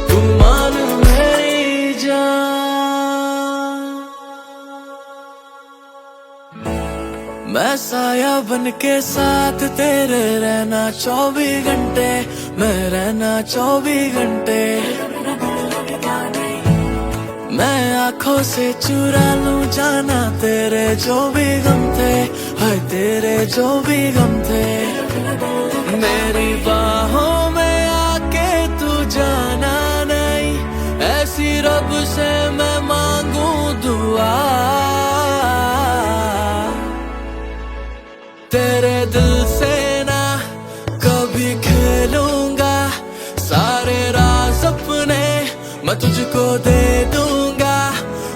तू मान मेरी जान। मैं साया बन के साथ तेरे रहना 24 घंटे, मैं रहना 24 घंटे। मैं आंखों से चुरा लूं जाना तेरे जो भी गम थे, हाय तेरे जो भी गम थे। मेरी बाहों में आके तू जाना नहीं, ऐसी रब से मैं मांगू दुआ। तेरे दिल से ना कभी खेलूंगा, सारे राज अपने मैं तुझको दे दूंगा।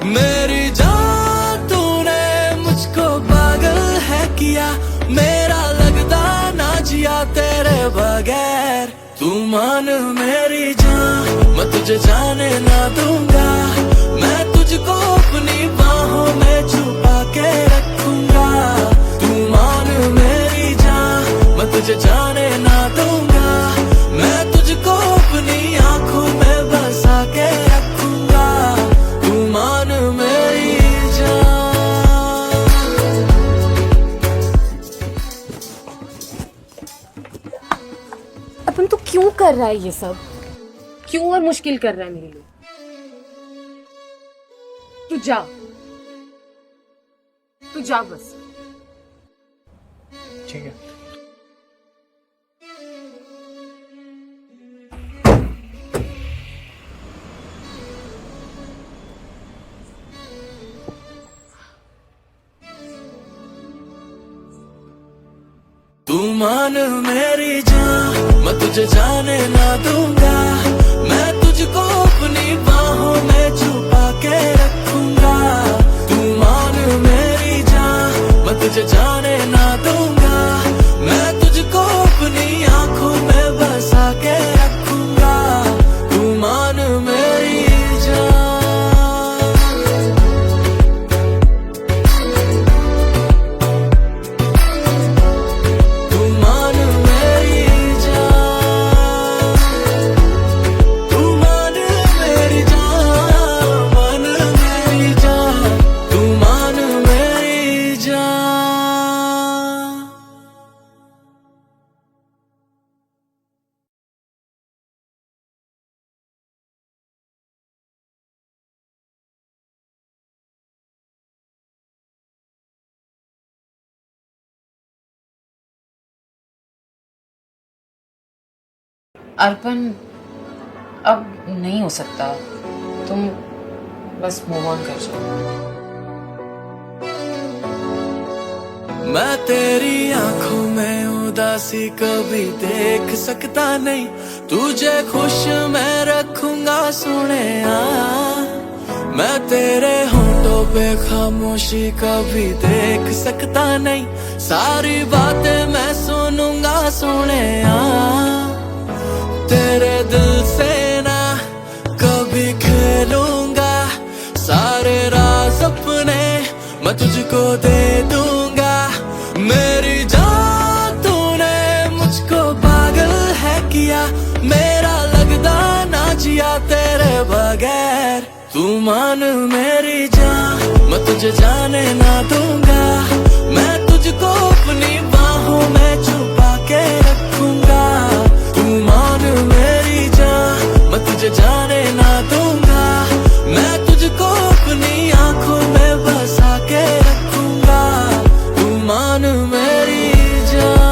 मेरी जान तूने मुझको पागल है किया, मेरा लगदा ना जिया तेरे बगैर। तू मान मेरी जान, मैं तुझे जाने ना दूंगा, मैं तुझको अपनी बाहों में छुपा के रखूंगा। तू मान मेरी जान, मैं तुझे जाने ना दूंगा, मैं तुझको अपनी आंखों में बसा के रखूंगा। तू मान मेरी जान। अपन तो क्यों कर रहा है ये सब? क्यों और मुश्किल कर रहा है मेरे लिए? तू जा बस। ठीक है। तू मान मेरी जान, मैं तुझे जाने ना दूंगा, मैं तुझको अपनी बाहों में छुपा के रखूंगा। तू मान मेरी जान, मैं तुझे जाने ना दूंगा, मैं तुझको अपनी आंखों में बसा के रखूंगा। तू मान मेरी जान, तू मान मेरी जान, तू मान मेरी जान, मान मेरी जान, तू मान मेरी जान। अर्पण अब नहीं हो सकता, तुम बस मूव ऑन कर जाओ। मैं तेरी आंखों में उदासी कभी देख सकता नहीं, तुझे खुश मैं रखूंगा सोने। मैं तेरे होठों पे खामोशी कभी देख सकता नहीं, सारी बातें मैं सुनूंगा सोने। तेरे दिल से ना कभी मैं तुझको दे दूंगा मेरी जान। तूने मुझको पागल है किया, मेरा लगदा ना जिया तेरे बगैर। तू मान मेरी जान, मैं तुझे जाने ना दूंगा। मैं तुझको अपनी बाहों में छुपा के रखूंगा। तू मान मेरी जान, मैं तुझे जाने ना दूंगा। मैं तुझको अपनी आंखों में बसा के रखूंगा। तू मान मेरी जान।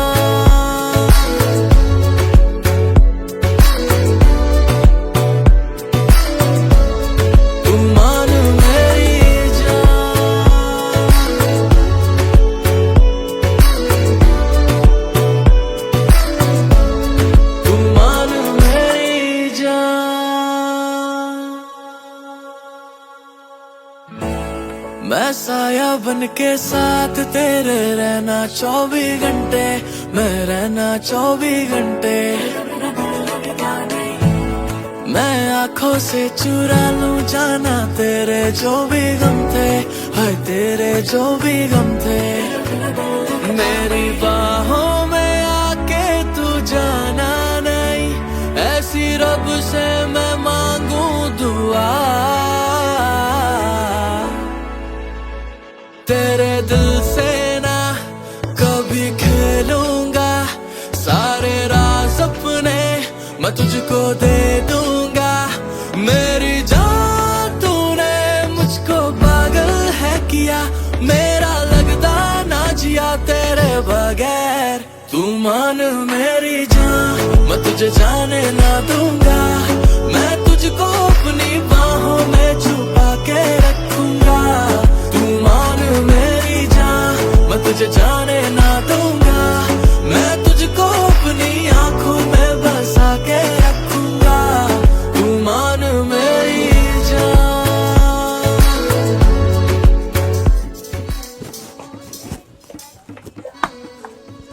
तू मान मेरी जान। तू मान मेरी जान। मैं साया बन के साथ तेरे रहना 24 घंटे, मैं रहना 24 घंटे। मैं आंखों से चुरा लूं जाना तेरे जो भी गम थे, हाय तेरे जो भी गम थे। मेरी बाहों में आके तू जाना नहीं, ऐसी रब से मैं मांगू दुआ। तेरे दिल से ना कभी खेलूंगा, सारे राज अपने मैं तुझको दे दूंगा। मेरी जान तूने मुझको पागल है किया, मेरा लगदा ना जिया तेरे बगैर। तू मान मेरी जान, मैं तुझे जाने ना दूंगा। मैं तुझको अपनी बाहों में छुपा के रखूंगा। तू मान मेरी जान, मैं तुझे जाने ना दूंगा। मैं तुझको अपनी आंखों में बसा के रखूंगा। तू मान मेरी जान।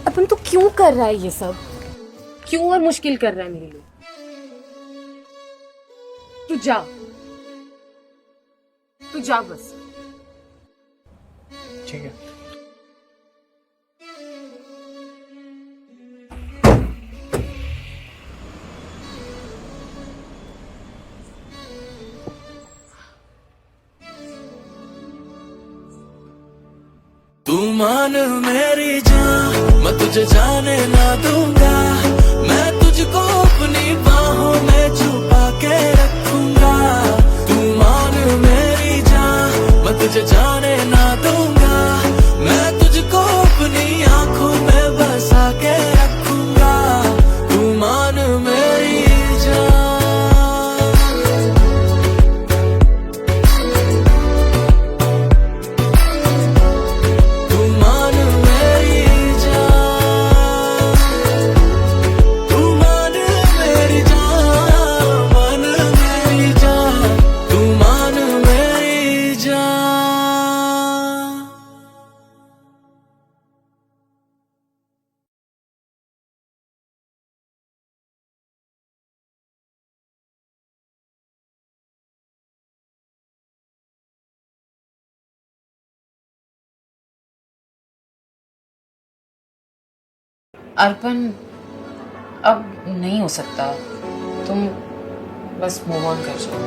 अपन तो क्यों कर रहा है ये सब? क्यों और मुश्किल कर रहा है मेरे लिए? तू जा, तू जा बस। ठीक है। तू मान मेरी जान, मैं तुझे जाने ना दूंगा। मैं तुझको अपनी बाहों में छुपा के रखूंगा। तू मान मेरी जान, मैं तुझे जाने ना दूंगा। मैं तुझको अपनी आंखों में बसा के रखूंगा। तू मान मेरी जान। तू मान मेरी जान। तू मान मेरी जान, मान मेरी जान। तू मान मेरी जान। अर्पण, अब नहीं हो सकता। तुम बस मूव ऑन कर जाओ।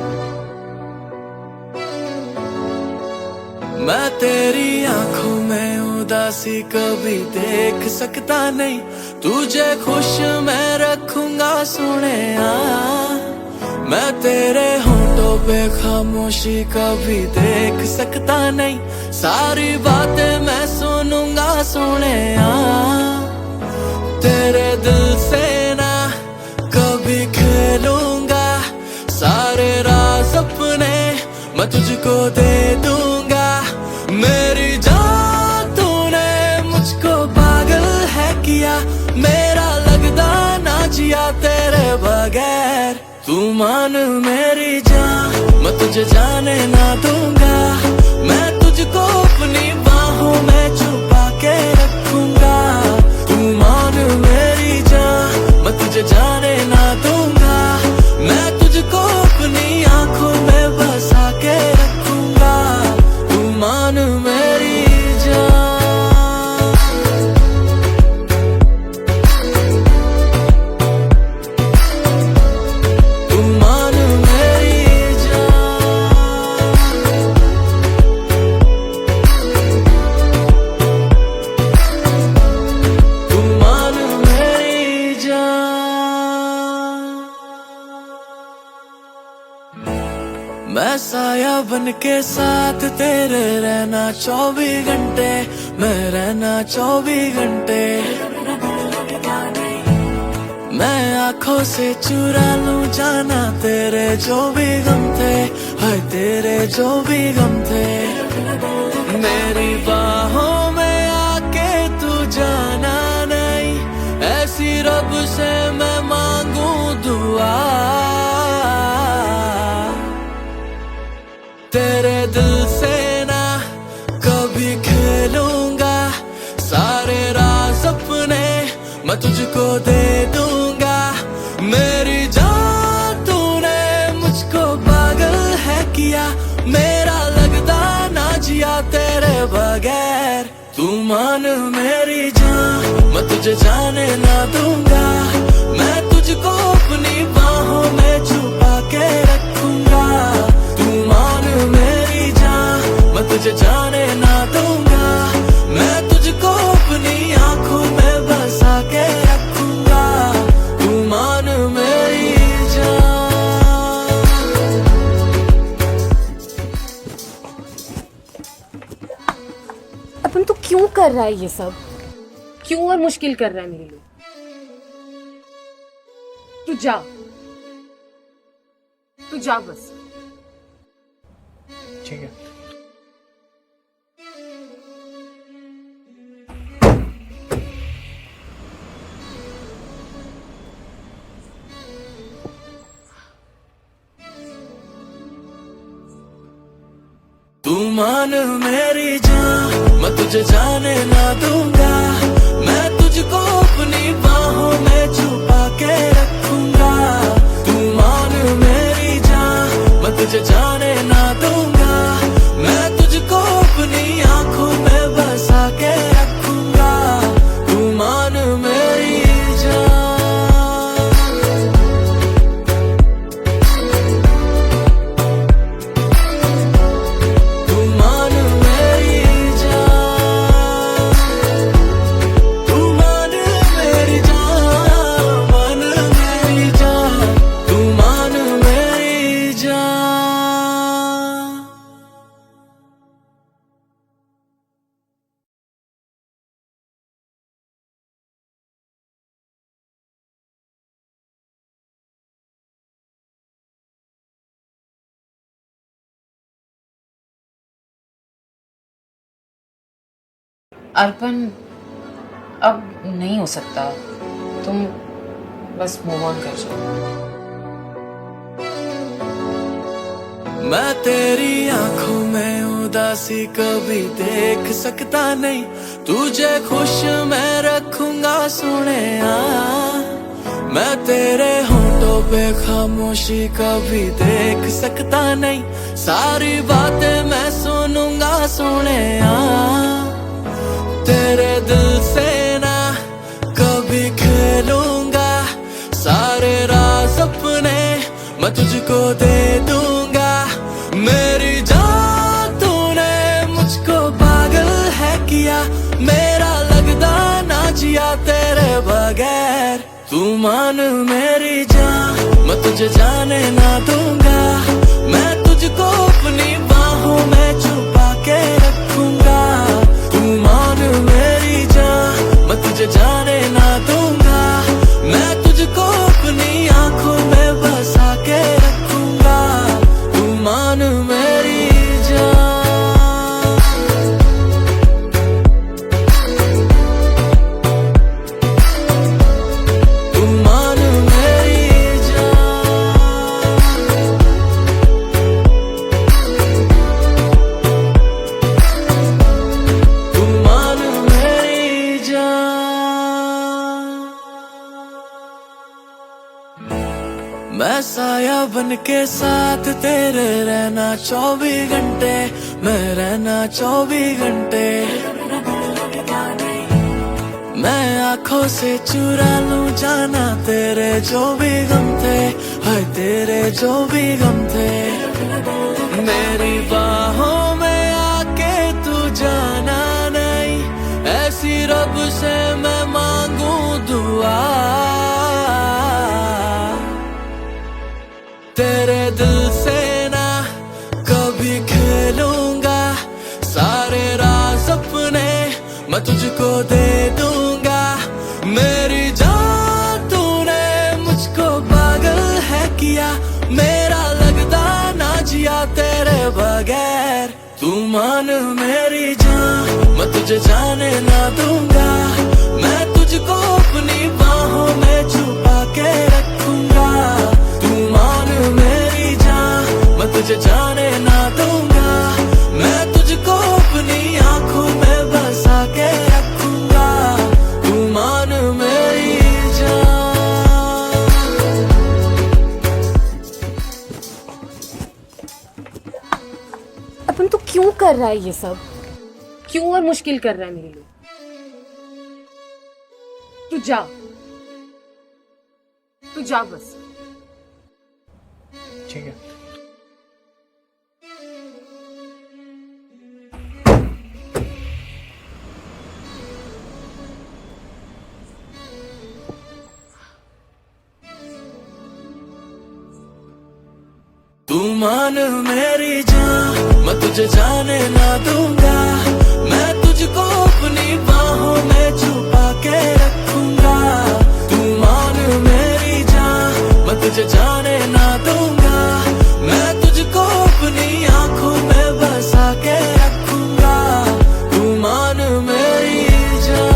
मैं तेरी आंखों में उदासी कभी देख सकता नहीं। तुझे खुश मैं रखूंगा सुनेया। मैं तेरे होंठों पे खामोशी कभी देख सकता नहीं। सारी बातें मैं सुनूंगा सुनेया। तेरे दिल से ना कभी खेलूंगा, सारे राज अपने मैं तुझको दे दूंगा। मेरी जान तूने मुझको पागल है किया, मेरा लगदा ना जिया तेरे बगैर। तू मान मेरी जान, मैं तुझे जाने ना दूंगा। मैं तुझको अपनी बाहों में छुपा के रखूंगा। तू मान मेरी जान, मैं तुझे जाने ना दूंगा। मैं तुझको अपनी आंखों में बसा के रखूंगा। तू मान मेरी मैं साया बन के साथ तेरे रहना 24 घंटे, मैं रहना 24 घंटे। मैं आंखों से चुरा लूं जाना तेरे जो भी गम थे, हाय तेरे जो भी गम थे। मेरी बाहों में आके तू जाना नहीं, ऐसी रब से मैं मांगू दुआ। तेरे दिल से ना कभी खेलूंगा, सारे राज अपने मैं तुझको दे दूंगा। मेरी जान तूने मुझको पागल है किया, मेरा लगता ना जिया तेरे बगैर। तू मान मेरी जान, मैं तुझे जाने ना दूंगा। मैं तुझको अपनी बाहों में छुपा के रखूंगा। तू मान मेरी जान, मैं तुझे जाने ना दूंगा। मैं तुझको अपनी आंखों में बसा के रखूंगा। तू मान मेरी जान। अपन तो क्यों कर रहा है ये सब? क्यों और मुश्किल कर रहा है मेरे लिए? तू जा, तू जा बस। ठीक है। तू मान मेरी जान, मैं तुझे जाने ना दूंगा। मैं तुझको अपनी बाहों में छुपा के रखूंगा। तू मान मेरी जान, मैं तुझे जाने ना दूंगा। मैं तुझको अपनी आंखों में बसा के रखूंगा। तू मान मेरी जान। अर्पण, अब नहीं हो सकता। तुम बस मूव ऑन कर जाओ। मैं तेरी आंखों में उदासी कभी देख सकता नहीं। तुझे खुश मैं रखूंगा सुनेया। मैं तेरे होंठों पे खामोशी कभी देख सकता नहीं। सारी बातें मैं सुनूंगा सुनेया। तेरे दिल से ना कभी खेलूंगा, सारे राज अपने मैं तुझको दे दूंगा। मेरी जान तूने मुझको पागल है किया, मेरा लगता ना जिया तेरे बगैर। तू मान मेरी जान, मैं तुझे जाने ना दूंगा। मैं तुझको अपनी बाहों में छुपा के रखूंगा। तू मान मेरी जान, मैं तुझे जाने ना दूंगा। मैं तुझको अपनी आंखों में बसा के रखूंगा। तू मान मेरी जान। तू मान मेरी जान। तू मान मेरी जान। मैं साया बन के साथ तेरे रहना 24 घंटे, मैं रहना 24 घंटे। मैं आंखों से चुरा लूं जाना तेरे जो भी गम थे, हाय तेरे जो भी गम थे। मेरी बाहों में आके तू जाना नहीं, ऐसी रब से मैं मांगू दुआ। तेरे दिल से ना मैं तुझको दे दूंगा मेरी जान। तूने मुझको पागल है किया, मेरा लगता ना जिया तेरे बगैर। तू मान मेरी जान, मैं तुझे जाने ना दूंगा, मैं तुझको अपनी बाहों में छुपा के रखूंगा। तू मान मेरी जान, मैं तुझे जाने ना दूंगा, मैं तुझको अपनी आंखों में बसा के रखूंगा। तू मान मेरी जान। अपन तो क्यों कर रहा है ये सब? क्यों और मुश्किल कर रहा है मेरे लिए? तू जा बस। ठीक है। तू मान मेरी जान, मैं तुझे जाने ना दूंगा, मैं तुझको अपनी बाहों में छुपा के रखूंगा। तू मान मेरी जान, मैं तुझे जाने ना दूंगा, मैं तुझको अपनी आंखों में बसा के रखूंगा। तू मान मेरी जान।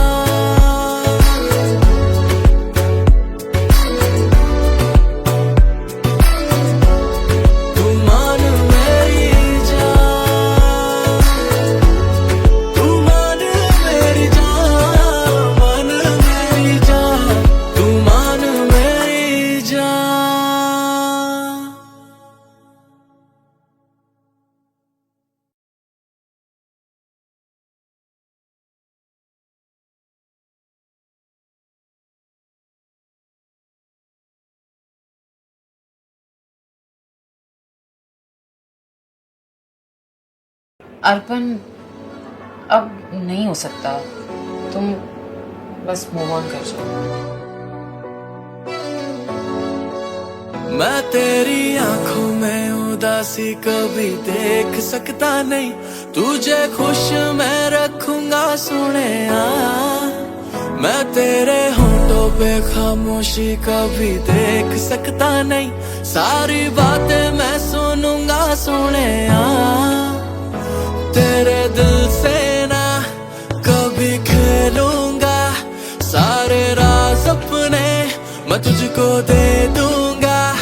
अर्पण, अब नहीं हो सकता। तुम बस मूव ऑन कर जाओ। मैं तेरी आंखों में उदासी कभी देख सकता नहीं, तुझे खुश मैं रखूंगा सुनेया। मैं तेरे होठों पे खामोशी कभी देख सकता नहीं, सारी बातें मैं सुनूंगा सुनेया। तेरे दिल से ना कभी खेलूंगा, सारे राज अपने मैं तुझको दे दूंगा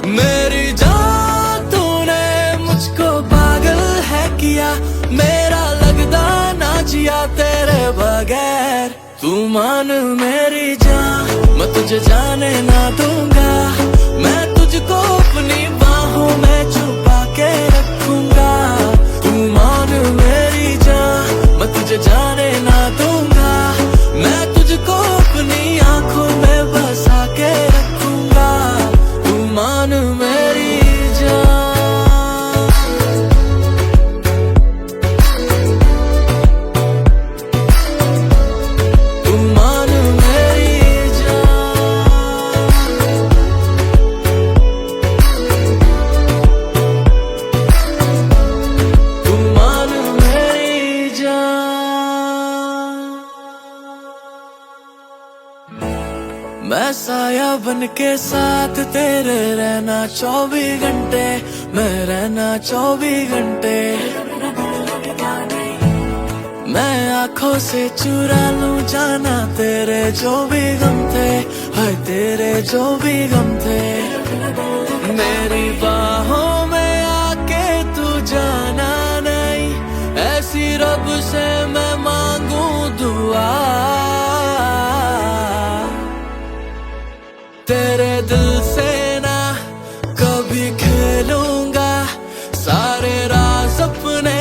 मेरी जान। तूने मुझको पागल है किया, मेरा लगता ना जिया तेरे बगैर। तू मान मेरी जान, मैं तुझे जाने ना दूंगा, मैं तुझको अपनी बाहों में छुपा के रखूंगा। तू मान मेरी जान, मैं तुझे जाने ना दूंगा, मैं तुझको अपनी आंखों में बसा के रखूंगा। तू मान मेरी जान। तू मान मेरी जान। तू मान मेरी जान। मैं साया बन के साथ तेरे रहना 24 घंटे, मैं रहना 24 घंटे। मैं आंखों से चुरा लूं जाना तेरे जो भी गम थे, हाय तेरे जो भी गम थे। मेरी बाहों में आके तू जाना नहीं, ऐसी रब से मैं मांगू दुआ। तेरे दिल से ना कभी खेलूंगा, सारे राज अपने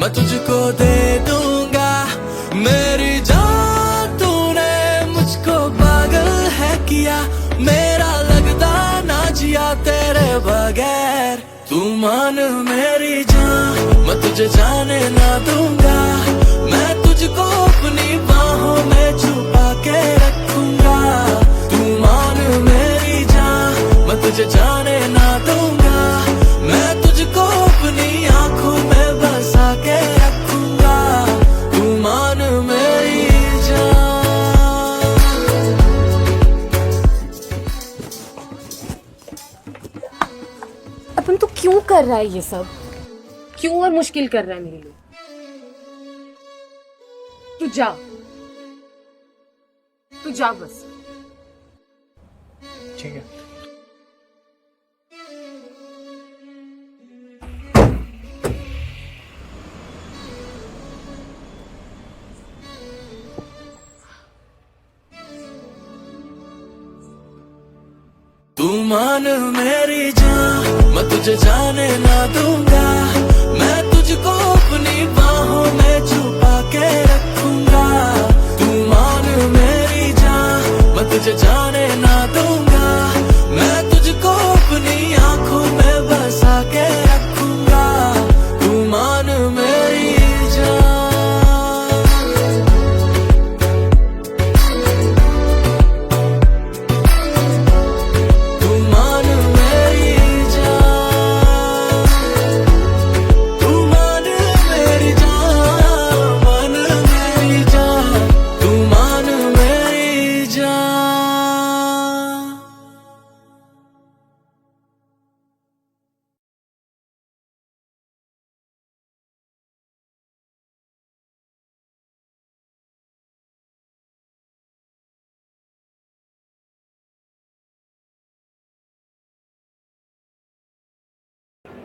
मैं तुझको दे दूंगा मेरी जान। तूने मुझको पागल है किया, मेरा लगता ना जिया तेरे बगैर। तू मान मेरी जान, मैं तुझे जाने ना दूंगा, मैं तुझको अपनी बाहों में छुपा के रखूंगा। तू मान मेरी जान, मैं तुझे जाने ना दूंगा, मैं तुझको अपनी आंखों में बसा के रखूंगा। तू मान मेरी क्यों कर रहा है ये सब? क्यों और मुश्किल कर रहा है मेरे लिए? तू जा बस। ठीक है। तू मान मेरी जान, मैं तुझे जाने ना दूंगा। मैं तुझको अपनी बाहों में छुपा के रखूंगा। तू मान मेरी जान, मैं तुझे जाने ना दूंगा। मैं तुझको अपनी आंखों में बसा के रखूंगा। तू मान मेरी जान।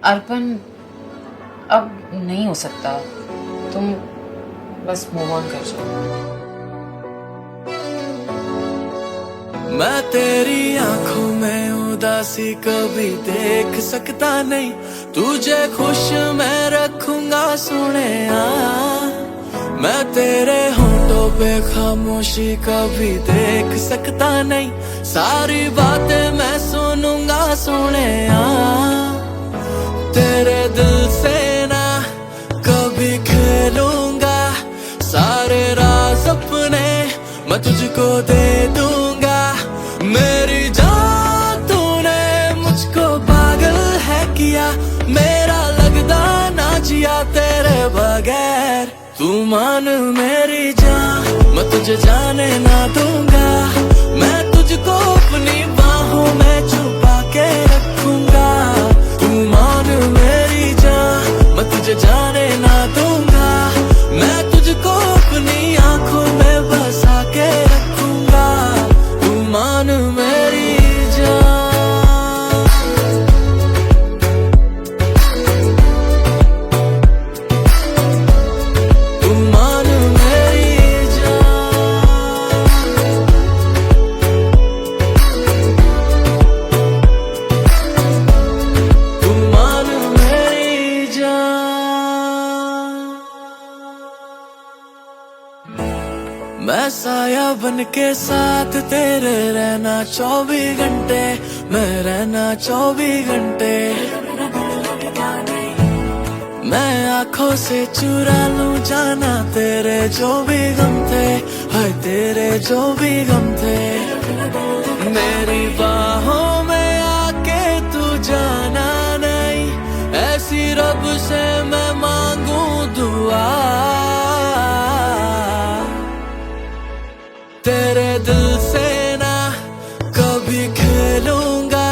अर्पण, अब नहीं हो सकता। तुम बस मूव ऑन कर जाओ। मैं तेरी आंखों में उदासी कभी देख सकता नहीं। तुझे खुश मैं रखूंगा सोनिया। मैं तेरे होठों पे खामोशी कभी देख सकता नहीं। सारी बातें मैं सुनूंगा सोनिया। तेरे दिल से ना कभी खेलूंगा। सारे राज अपने मैं तुझको दे दूंगा। मेरी जान तूने मुझको पागल है किया। मेरा लगदा ना जिया तेरे बगैर। तू मान मेरी जान, मैं तुझे जाने ना दूंगा। मैं तुझको अपनी बाहों में छुपा के रखूंगा। तू मान मेरी जान, मैं तुझे जाने ना दूंगा। मैं तुझको अपनी आंखों में बसा के रखूंगा। तू मान मेरी जान। तू मान मेरी जान। तू मान मेरी जान। मैं साया बन के साथ तेरे रहना 24 घंटे। मैं रहना 24 घंटे। मैं आंखों से चुरा लूं जाना तेरे जो भी गम थे। हाय तेरे जो भी गम थे। मेरी बाहों में आके तू जाना नहीं। ऐसी रब से मैं मांगू दुआ। तेरे दिल से ना कभी खेलूंगा।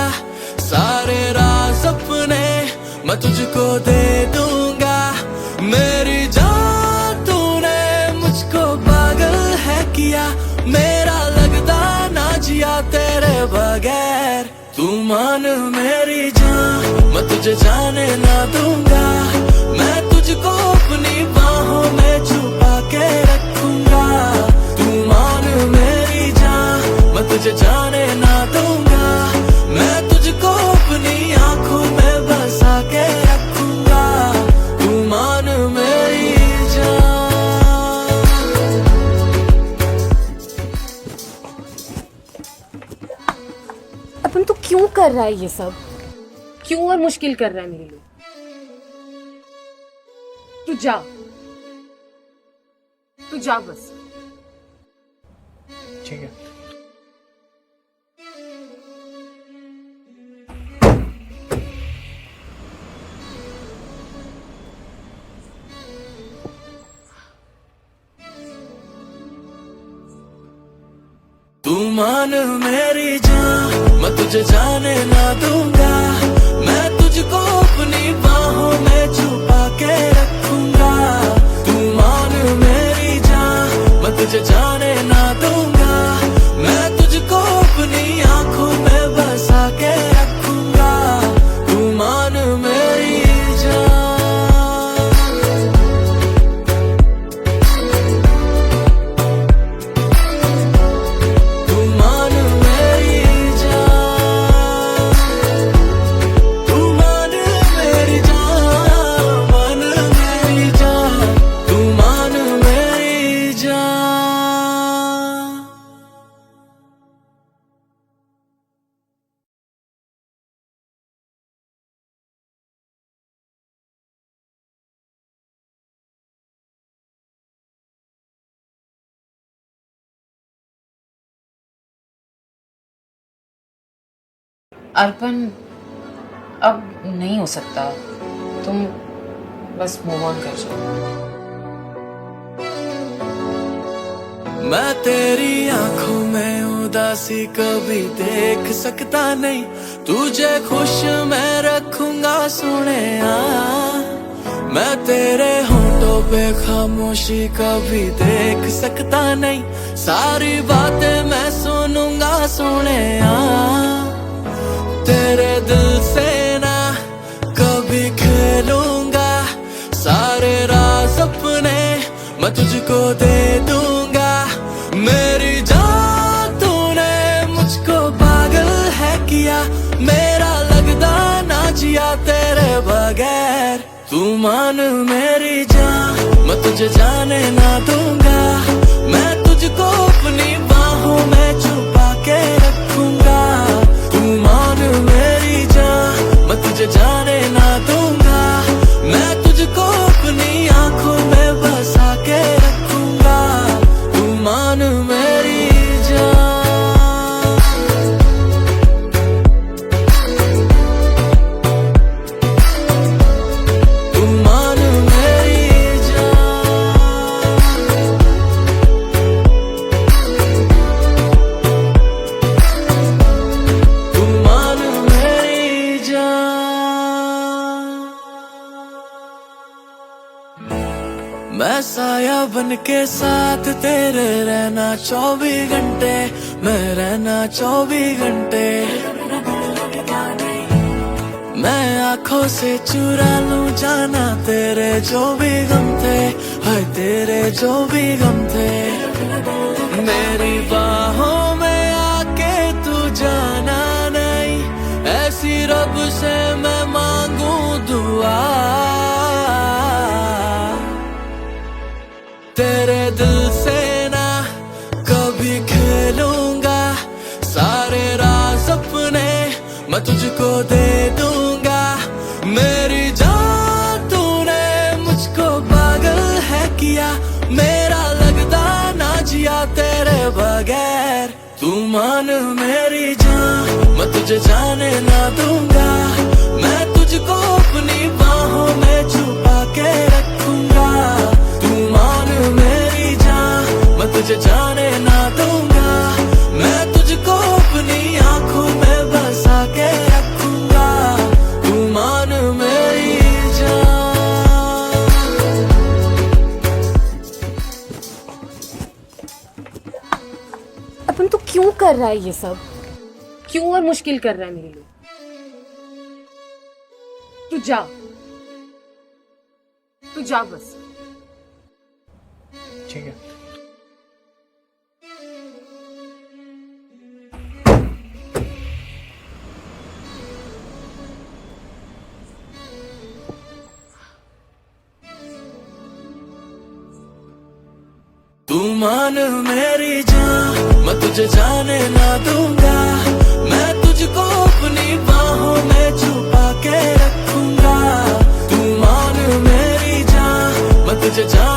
सारे राज अपने मैं तुझको दे दूंगा। मेरी जान तूने मुझको पागल है किया। मेरा लगदा ना जिया तेरे बगैर। तू मान मेरी जान, मैं तुझे जाने ना दूंगा। मैं तुझको अपनी बाहों में छुपा के रखूंगा। तू मान मेरी जान, मैं तुझे जाने ना दूंगा। मैं तुझको अपनी आंखों में बसा के रखूंगा। तू मान मेरी जान। अपन तू क्यों कर रहा है ये सब? क्यों और मुश्किल कर रहा है मेरे लिए? तू जा बस। ठीक है। तू मान मेरी जान, मैं तुझे जाने ना दूंगा। मैं तुझको अर्पण अब नहीं हो सकता, तुम बस मूव ऑन कर जाओ। मैं तेरी आंखों में उदासी कभी देख सकता नहीं, तुझे खुश मैं रखूंगा सुनेया। मैं तेरे होठों पे खामोशी कभी देख सकता नहीं, सारी बातें मैं सुनूंगा सुनेया। तेरे दिल से ना कभी खेलूंगा, सारे राज अपने मैं तुझको दे दूंगा। मेरी जान तूने मुझको पागल है किया, मेरा लगदा ना जिया तेरे बगैर। तू मान मेरी जान, मैं तुझे जाने ना दूंगा, मैं तुझको अपनी बाहों में छुपा के रखूंगा। तू मान मेरी जान, मैं तुझे जाने ना दूंगा, मैं तुझको अपनी आंखों में बसा के रखूंगा। तू मान मेरी जान, तू मान मेरी जान, तू मान मेरी जान। मैं साया बन के साथ तेरे रहना 24 घंटे, मैं रहना 24 घंटे। मैं आंखों से चुरा लूं जाना तेरे जो भी गम थे, हाय तेरे जो भी गम थे। मेरी बाहों में आके तू जाना नहीं, ऐसी रब से मैं मांगू दुआ। तेरे दिल से ना कभी खेलूंगा, सारे राज अपने मैं तुझको दे दूंगा। मेरी जान तूने मुझको पागल है किया, मेरा लगदा ना जिया तेरे बगैर। तू मान मेरी जान, मैं तुझे जाने ना दूंगा, मैं तुझको अपनी बाहों में छुपा के रखूंगा। तू मान मेरी जान, मैं तुझे जाने ना दूंगा, मैं तुझको अपनी आंखों में बसा के रखूंगा। तू मान मेरी जान। अपन तो क्यों कर रहा है ये सब? क्यों और मुश्किल कर रहा है मेरे लिए? तू जा, तू जा बस। ठीक है। तू मान मेरी जान, मैं तुझे जाने ना दूंगा, मैं तुझको अपनी बाहों में छुपा के रखूंगा। तू मान मेरी जान, मैं तुझे जाने